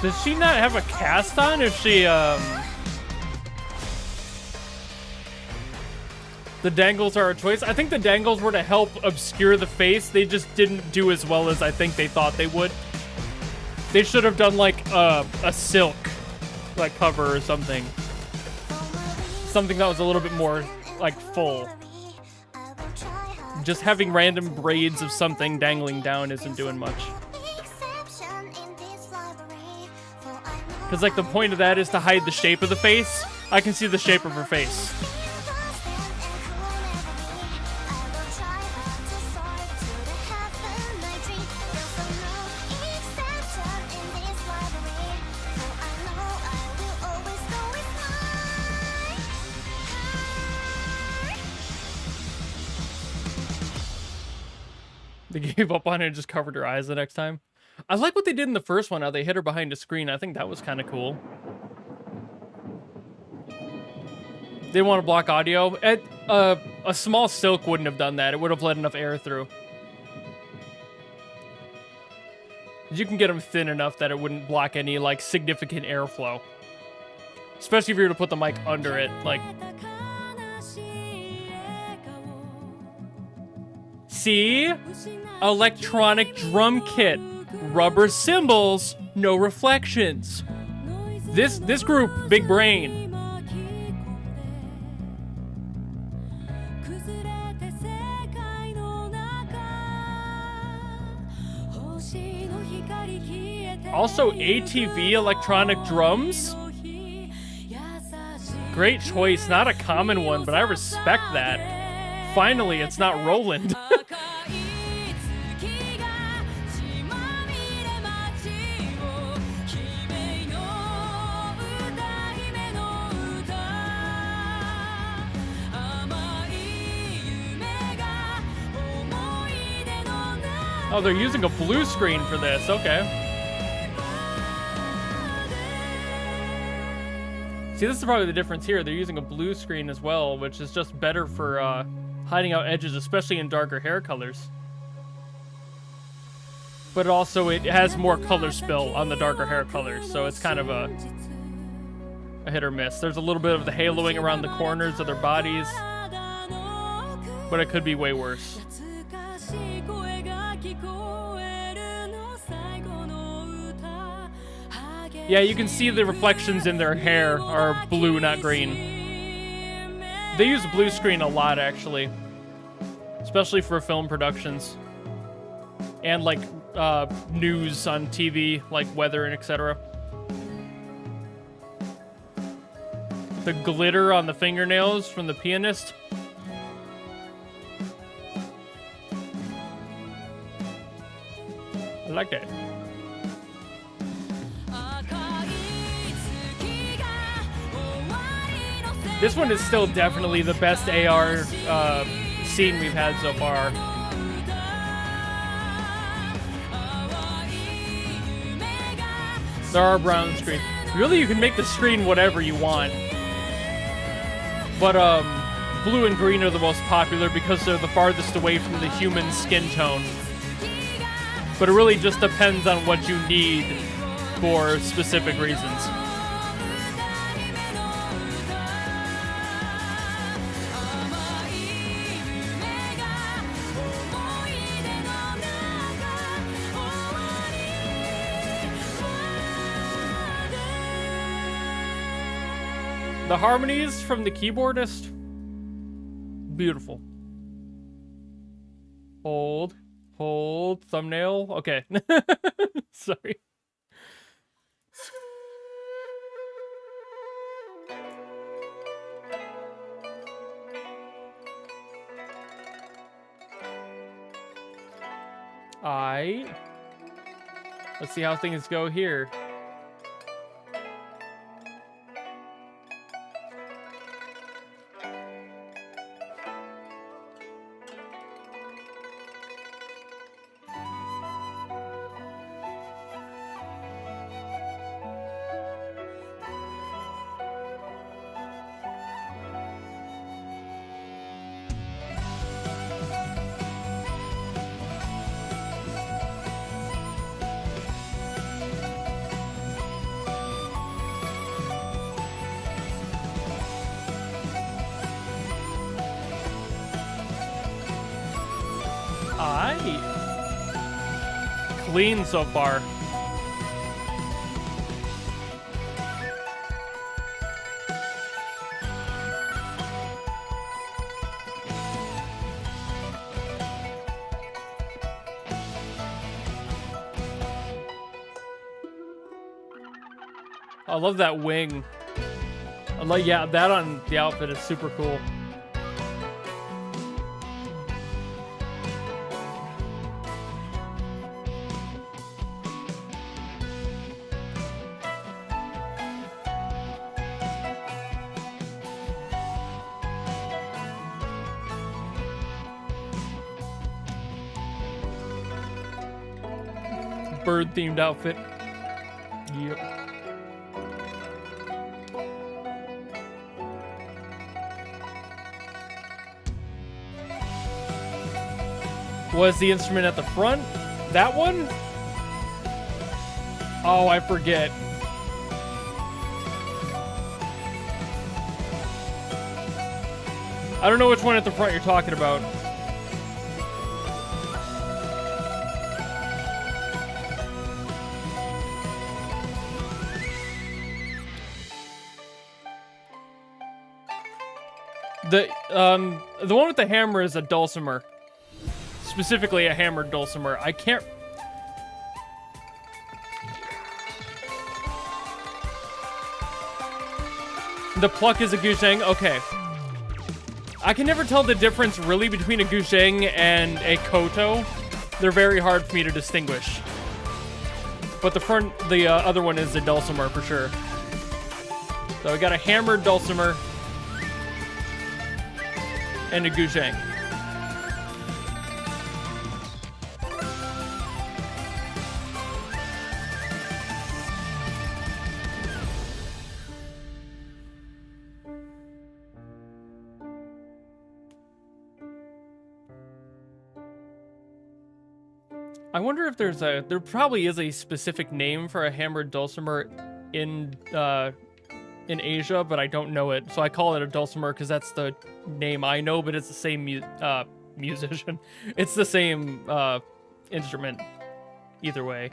Does she not have a cast on if she, The dangles are a choice? I think the dangles were to help obscure the face. They just didn't do as well as I think they thought they would. They should have done, like, a silk, like, cover or something. Something that was a little bit more, like, full. Just having random braids of something dangling down isn't doing much. Because, like, the point of that is to hide the shape of the face. I can see the shape of her face. They gave up on it and just covered her eyes the next time. I like what they did in the first one, how they hid her behind a screen. I think that was kind of cool. They want to block audio. A small silk wouldn't have done that. It would have let enough air through. You can get them thin enough that it wouldn't block any like significant airflow. Especially if you were to put the mic under it, like. See? Electronic drum kit. Rubber cymbals, no reflections. This group, big brain. Also, ATV electronic drums. Great choice, not a common one, but I respect that. Finally, it's not Roland. Oh, they're using a blue screen for this. Okay. See, this is probably the difference here. They're using a blue screen as well, which is just better for hiding out edges, especially in darker hair colors. But also, it has more color spill on the darker hair colors, so it's kind of a hit or miss. There's a little bit of the haloing around the corners of their bodies, but it could be way worse. Yeah, you can see the reflections in their hair are blue, not green. They use blue screen a lot, actually. Especially for film productions. And, like, news on TV, like weather and etc. The glitter on the fingernails from the pianist. I like that. This one is still definitely the best AR scene we've had so far. There are brown screens. Really, you can make the screen whatever you want. But blue and green are the most popular because they're the farthest away from the human skin tone. But it really just depends on what you need for specific reasons. The harmonies from the keyboardist, beautiful. Hold, thumbnail. Okay. Sorry. Let's see how things go here. Clean so far. I love that wing. I like, yeah, that on the outfit is super cool. Bird-themed outfit. Yep. Was the instrument at the front? That one? Oh, I forget. I don't know which one at the front you're talking about. The one with the hammer is a dulcimer. Specifically a hammered dulcimer. I can't... The pluck is a guzheng? Okay. I can never tell the difference really between a guzheng and a koto. They're very hard for me to distinguish. But the other one is a dulcimer for sure. So we got a hammered dulcimer and a guzheng. I wonder if there probably is a specific name for a hammered dulcimer in Asia, but I don't know it. So I call it a dulcimer because that's the name I know, but it's the same musician. It's the same instrument either way.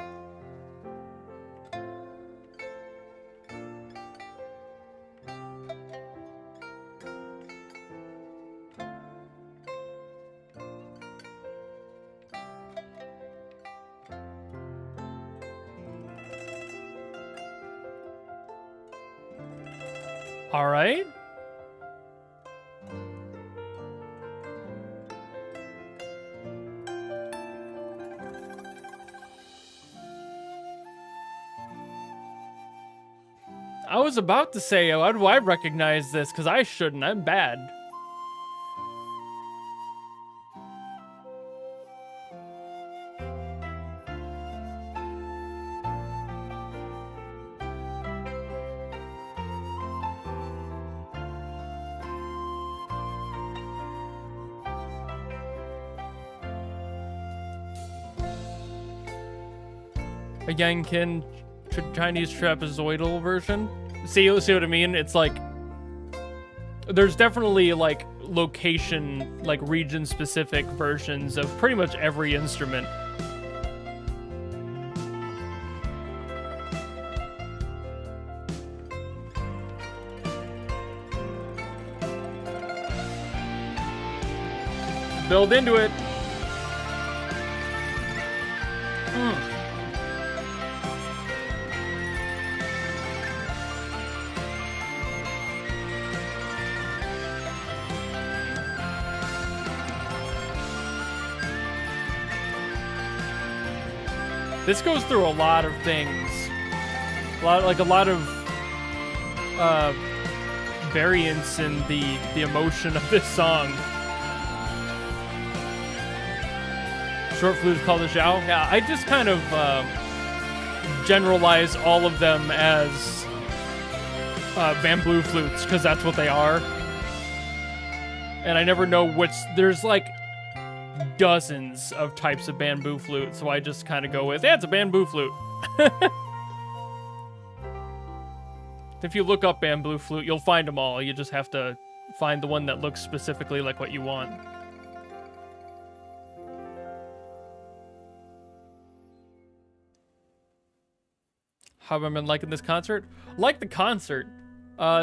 All right. I was about to say, how do I recognize this? Because I shouldn't. I'm bad. A Yankin Chinese trapezoidal version. See what I mean? It's like there's definitely like location, like region specific versions of pretty much every instrument. Build into it. This goes through a lot of things. A lot of variance in the emotion of this song. Short flute called the Zhao. Yeah, I just kind of generalize all of them as bamboo flutes because that's what they are. And I never know which. There's like dozens of types of bamboo flute, so I just kind of go with, yeah, it's a bamboo flute. If you look up bamboo flute, you'll find them all. You just have to find the one that looks specifically like what you want. How have I been liking this concert? Like the concert.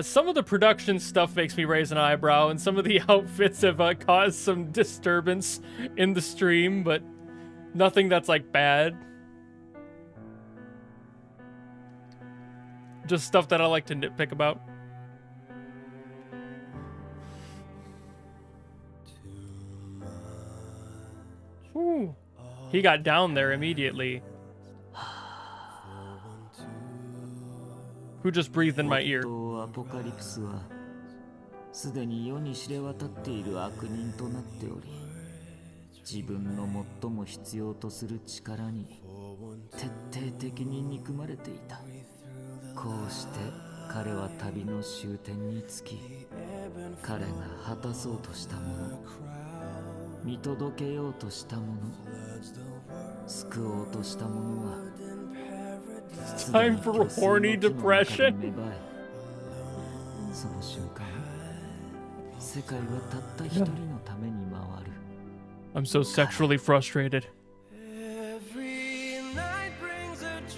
Some of the production stuff makes me raise an eyebrow, and some of the outfits have caused some disturbance in the stream, but nothing that's like bad. Just stuff that I like to nitpick about. Ooh. He got down there immediately. Who just breathed in my ear? アポカリプスはすでに世に知れ渡っている悪人となっており、自分の最も必要とする力に徹底的に憎まれていた。こうして彼は旅の終点につき、彼が果たそうとしたもの、見届けようとしたもの、救おうとしたものは Time for horny depression. その瞬間世界はたった一人のために回る I'm so sexually frustrated.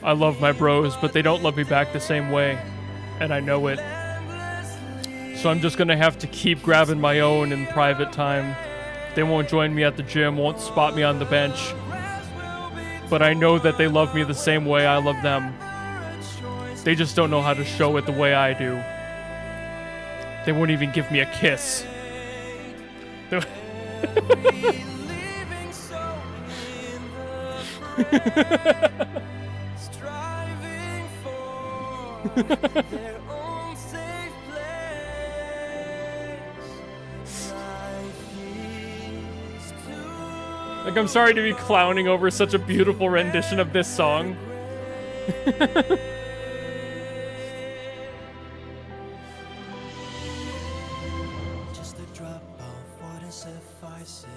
I love my bros, but they don't love me back the same way. And I know it. So I'm just gonna have to keep grabbing my own in private time. They won't join me at the gym, won't spot me on the bench. But I know that they love me the same way I love them. They just don't know how to show it the way I do. They won't even give me a kiss. Like, I'm sorry to be clowning over such a beautiful rendition of this song. Just a drop of water suffices.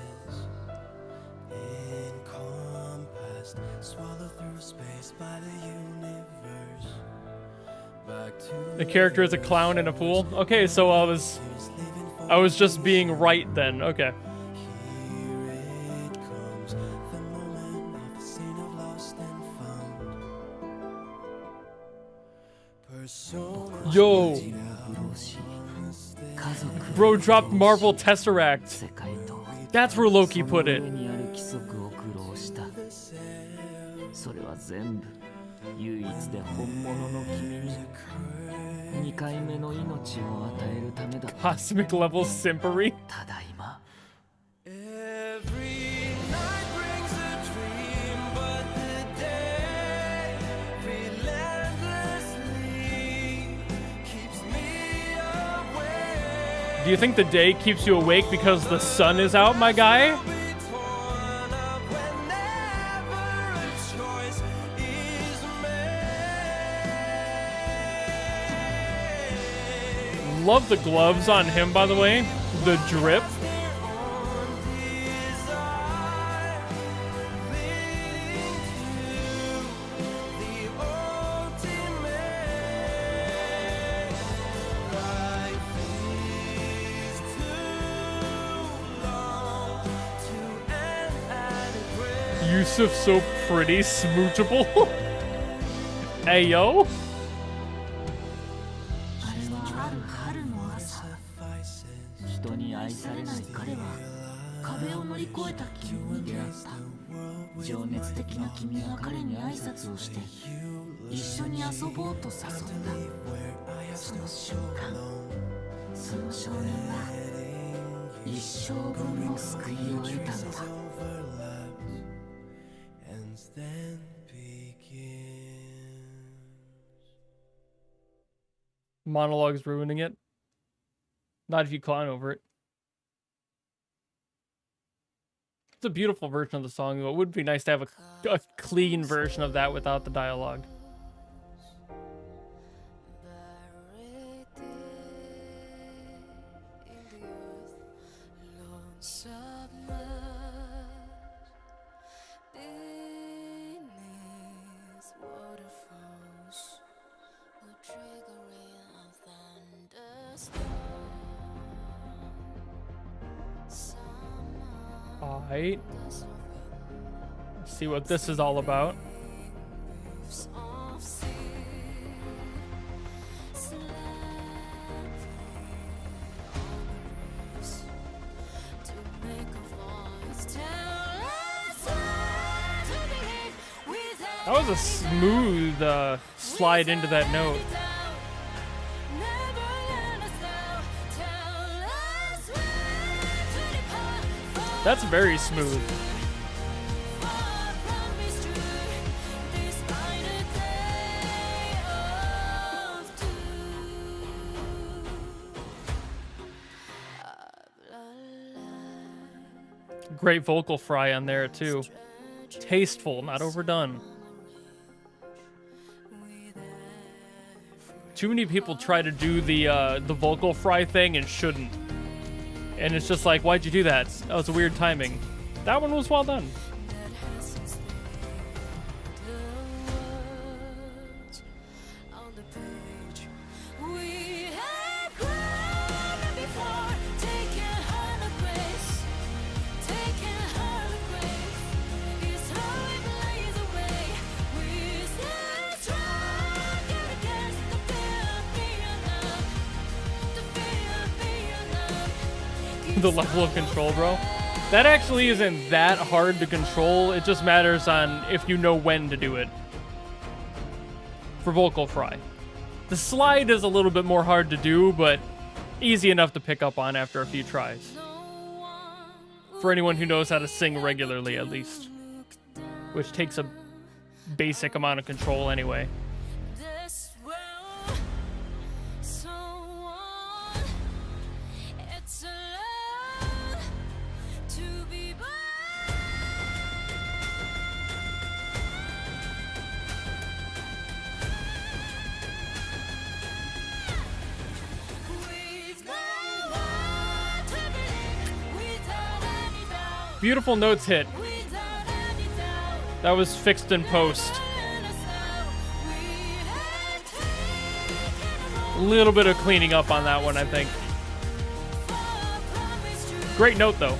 Encompassed, swallowed through space by the universe. Back to The character is a clown in a pool. Okay, so I was just being right then. Okay. here it comes, the moment of the scene of lost and found. Persona Yo, 不老し家族 bro dropped Marvel Tesseract. 世界と That's where Loki put その it. 上にある規則を苦労したそれは全部唯一で本物の君に2回目の命を与えるためだ Cosmic level simpery. ただいま Every night brings a dream, but the day relentlessly keeps me awake. Do you think the day keeps you awake because the sun is out, my guy? Be torn up whenever a choice is made. Love the gloves on him, by the way. The drip. Their own desire, leading to the ultimate. Life is too long to end at a grave. Yusuf so pretty, smoochable. Hey, yo. あれはある春の朝 Suffices. 人に愛されない彼は壁を乗り越えた君に出会った情熱的な君は彼に挨拶をして一緒に遊ぼうと誘ったその瞬間その少年は一生分の救いを得たのだ And then begins. Monologue's ruining it. Not if you clown over it. It's a beautiful version of the song, though. It would be nice to have a clean version of that without the dialogue. Buried in the earth, long submerged beneath waterfalls, or triggering a thunderstorm. Summer Alright. does See what this is all about. waves of sea, slapping on the reefs to make a voice tell us where to begin without That was a smooth slide into that note. never let us down. Tell us where to depart. That's very smooth. Far from mystery, despite a day of doom. Great vocal fry on there, too. Tasteful, not overdone. Too many people try to do the vocal fry thing and shouldn't. And it's just like, why'd you do that? That was a weird timing. That one was well done. the level of control, bro. That actually isn't that hard to control. It just matters on if you know when to do it. For vocal fry. The slide is a little bit more hard to do, but easy enough to pick up on after a few tries. For anyone who knows how to sing regularly, at least. Which takes a basic amount of control anyway. Beautiful notes hit. That was fixed in post. A little bit of cleaning up on that one, I think. Great note, though.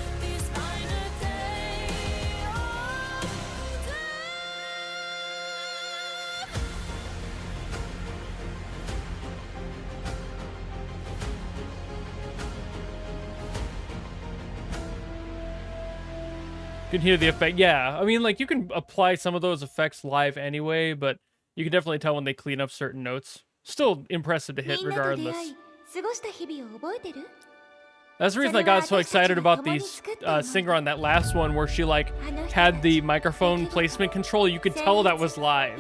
You can hear the effect. Yeah, I mean, like, you can apply some of those effects live anyway, but you can definitely tell when they clean up certain notes. Still impressive to hit regardless. That's the reason I got so excited about the singer on that last one, where she, like, had the microphone placement control. You could tell that was live.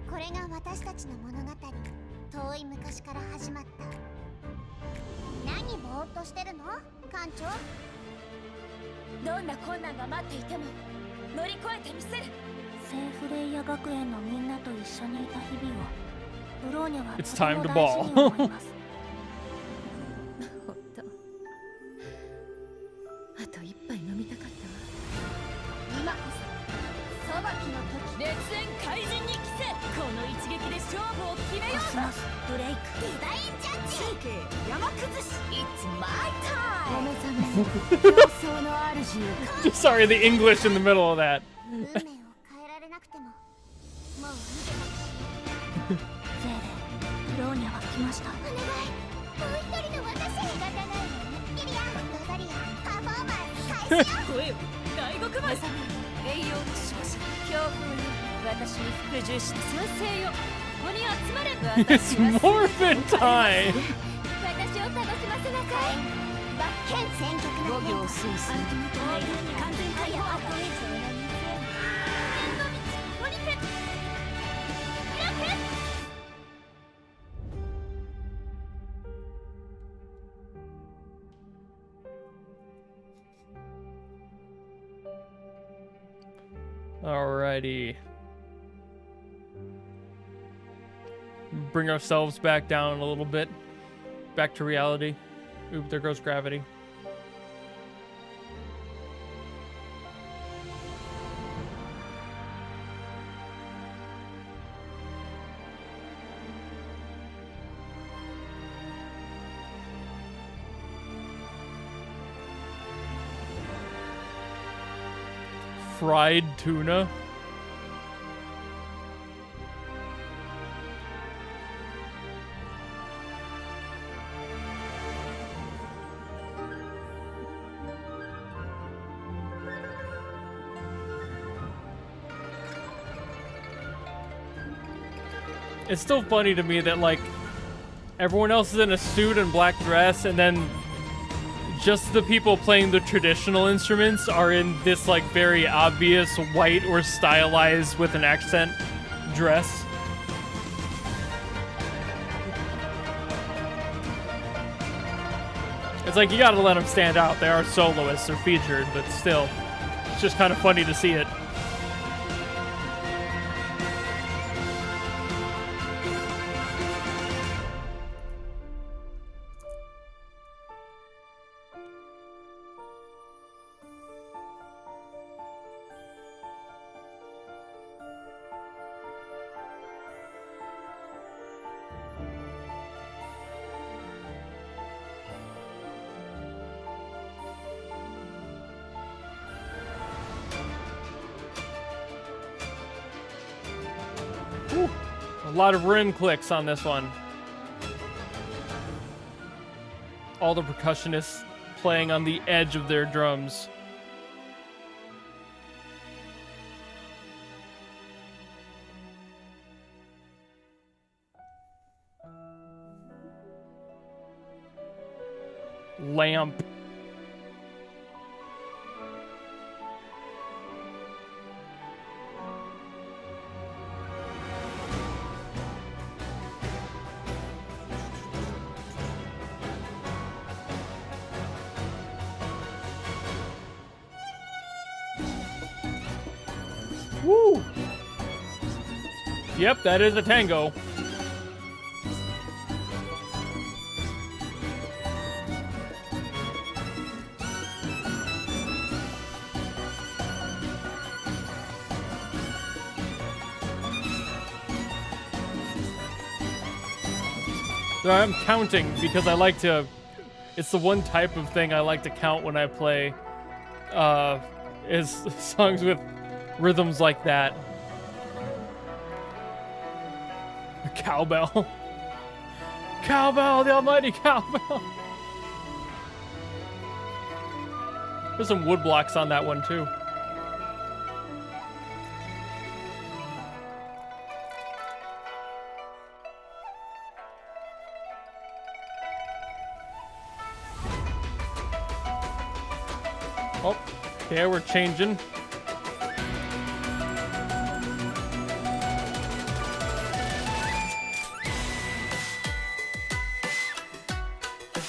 これが私たちの物語。遠い昔から始まった。何ぼーっとしてるの、艦長？どんな困難が待っていても乗り越えてみせる。セーフレイヤ学園のみんなと一緒にいた日々をブローニャはとても大事に思います。本当。あと一杯飲みたかったわ。今こそ裁きの時。烈焰怪人に着せ。この一撃で勝負を決めようぞ。ブレイクディバインジャッジ神経山崩し It's my time お目覚め競争の主よ Sorry, the English in the middle of that. 運命を変えられなくてももう逃げてゼーレブローニャは来ました。お願いもう一人の私仕方ないわね。リリアロザリアパフォーマンス開始よ声を大黒目覚め栄養としましょう。強風に私に服従し通せよ。ここに集まれ。 It's Morbid time. 私を楽しませなさい。バッケン戦局の5秒スイス。完全解放。モニペ。Alrighty. Bring ourselves back down a little bit. Back to reality. Oop, there goes gravity. Fried tuna. It's still funny to me that, like, everyone else is in a suit and black dress, and then just the people playing the traditional instruments are in this, like, very obvious white or stylized with an accent dress. It's like, you gotta let them stand out. They are soloists, they're featured, but still, it's just kind of funny to see it. lot of rim clicks on this one. All the percussionists playing on the edge of their drums. Lamp. Woo! Yep, that is a tango. So I'm counting because I like to. It's the one type of thing I like to count when I play. Is songs with rhythms like that. The cowbell. Cowbell, the almighty cowbell. There's some wood blocks on that one too. Oh, yeah, we're changing.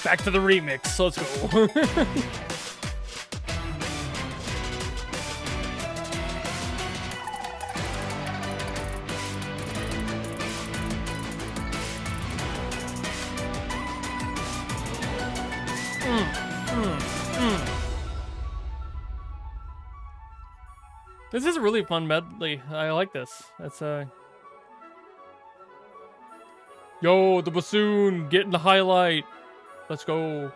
Back to the remix. Let's go. This is a really fun medley. I like this. That's Yo, the bassoon getting the highlight. Let's go.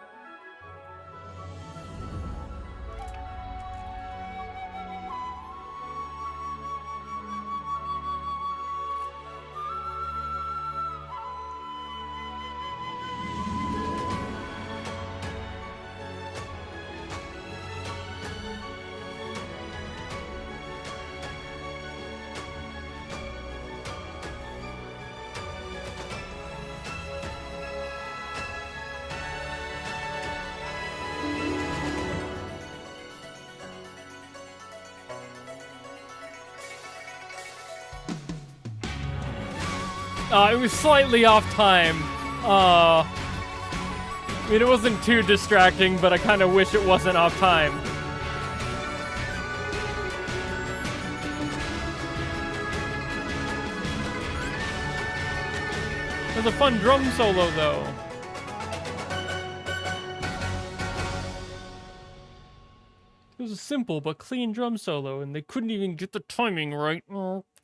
It was slightly off time. I mean, it wasn't too distracting, but I kind of wish it wasn't off time. It was a fun drum solo, though. It was a simple but clean drum solo, and they couldn't even get the timing right.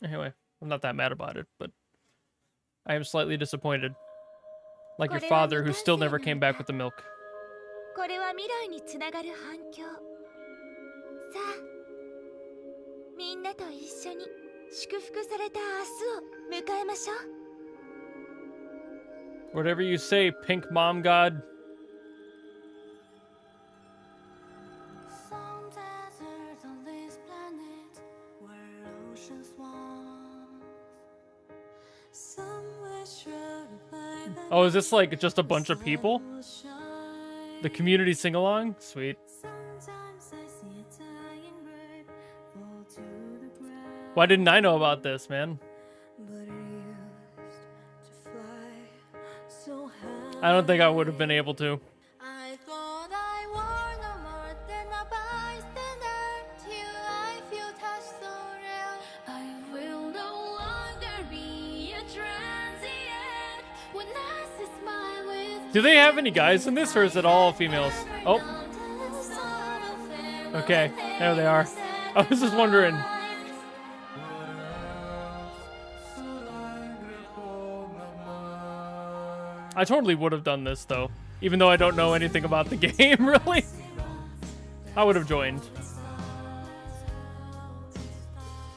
Anyway, I'm not that mad about it, but I am slightly disappointed. Like your father, who still never came back with the milk. これは未来につながる反響。さあ、みんなと一緒に祝福された明日を迎えましょう。 Whatever you say, pink mom god. Some deserts on this planet where oceans once. Somewhere shrouded by the Oh, is this like just a bunch of people? The community sing along? Sweet. Sometimes I see a dying bird fall to the ground. Why didn't I know about this, man? But it used to fly so high. I don't think I would have been able to. I thought I were no more than a bystander till I feel touched so real. I will no longer be a transient when I see smile with. Do they have any guys in this, or is it all females? Oh, okay. There they are. I was just wondering. I totally would have done this, though. Even though I don't know anything about the game, really. I would have joined.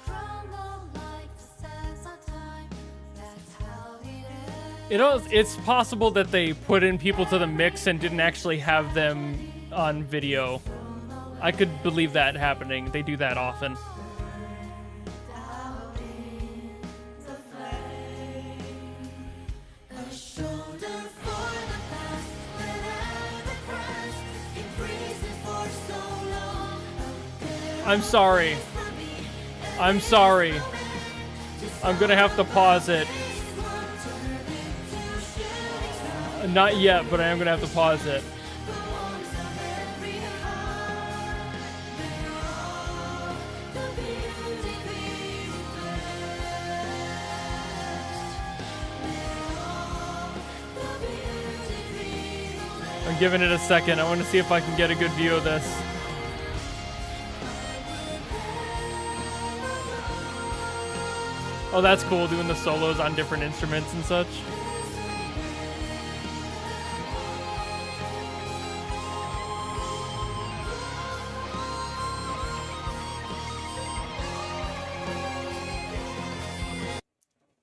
Crumble like the sands of time. That's how It's possible that they put in people to the mix and didn't actually have them on video. I could believe that happening. They do that often. I'm sorry. I'm sorry. I'm gonna have to pause it. Not yet, but I am gonna have to pause it. I'm giving it a second. I want to see if I can get a good view of this. Oh, that's cool, doing the solos on different instruments and such.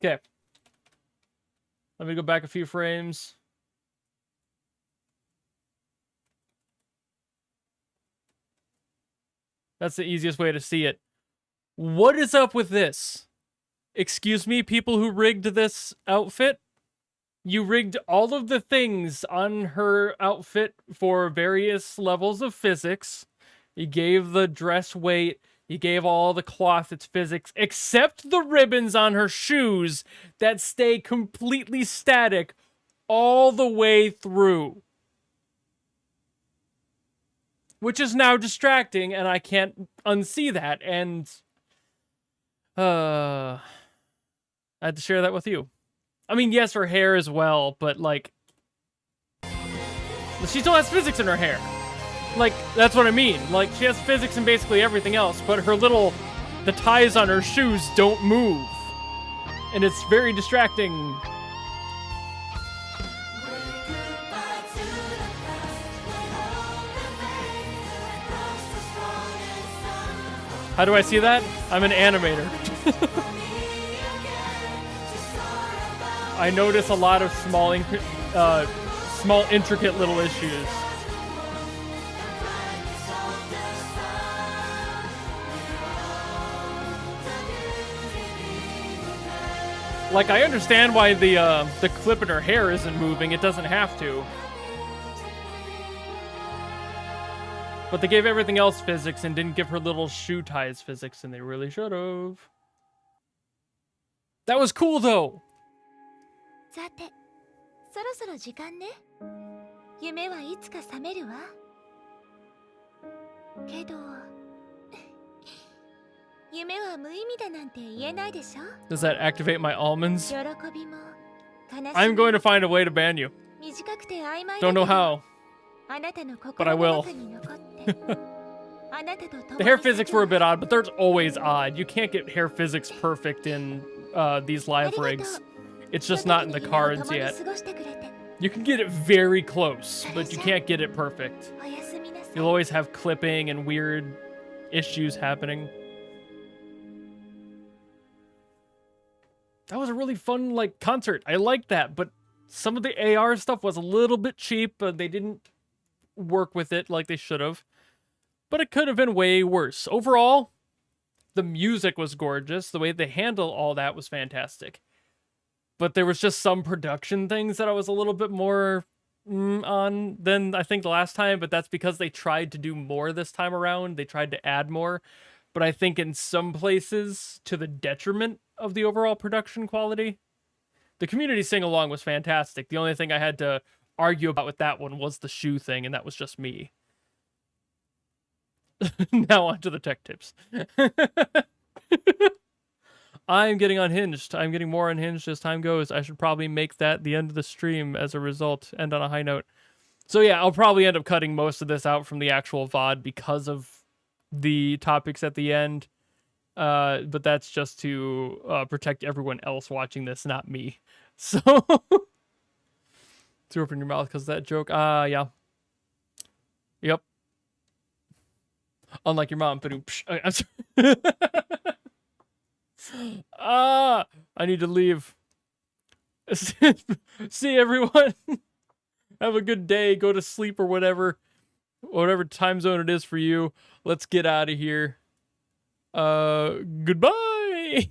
Okay. Let me go back a few frames. That's the easiest way to see it. What is up with this? Excuse me, people who rigged this outfit? You rigged all of the things on her outfit for various levels of physics. You gave the dress weight. You gave all the cloth its physics, except the ribbons on her shoes that stay completely static all the way through. Which is now distracting, and I can't unsee that, and I had to share that with you. I mean, yes, her hair as well, but like, she still has physics in her hair. Like, that's what I mean. Like, she has physics in basically everything else, but the ties on her shoes don't move. And it's very distracting. How do I see that? I'm an animator. I notice a lot of small, intricate little issues. Like, I understand why the clip in her hair isn't moving. It doesn't have to. But they gave everything else physics and didn't give her little shoe ties physics, and they really should have. That was cool, though. さて、そろそろ時間ね。夢はいつか覚めるわ。けど、夢は無意味だなんて言えないでしょ。 Does that activate my almonds? 喜びも悲しみも I'm going to find a way to ban you. 短くて曖昧 Don't だ know けど how. あなたの But I 心 will. の中に残ってあなたと共 The に hair physics were a bit odd, but they're always odd. You can't get hair physics perfect in these live rigs. It's just not in the cards yet. You can get it very close, but you can't get it perfect. You'll always have clipping and weird issues happening. That was a really fun, like, concert. I liked that, but some of the AR stuff was a little bit cheap. They didn't work with it like they should have. But it could have been way worse. Overall, the music was gorgeous. The way they handle all that was fantastic. But there was just some production things that I was a little bit more on than I think the last time. But that's because they tried to do more this time around. They tried to add more. But I think in some places, to the detriment of the overall production quality. The community sing-along was fantastic. The only thing I had to argue about with that one was the shoe thing, and that was just me. Now on to the tech tips. I'm getting unhinged. I'm getting more unhinged as time goes. I should probably make that the end of the stream as a result. End on a high note. So yeah, I'll probably end up cutting most of this out from the actual VOD because of the topics at the end. But that's just to protect everyone else watching this, not me. So, threw up in your mouth because of that joke. Yeah. Yep. Unlike your mom. But I'm sorry. I need to leave. See everyone. Have a good day. Go to sleep or whatever time zone it is for you. Let's get out of here. Goodbye.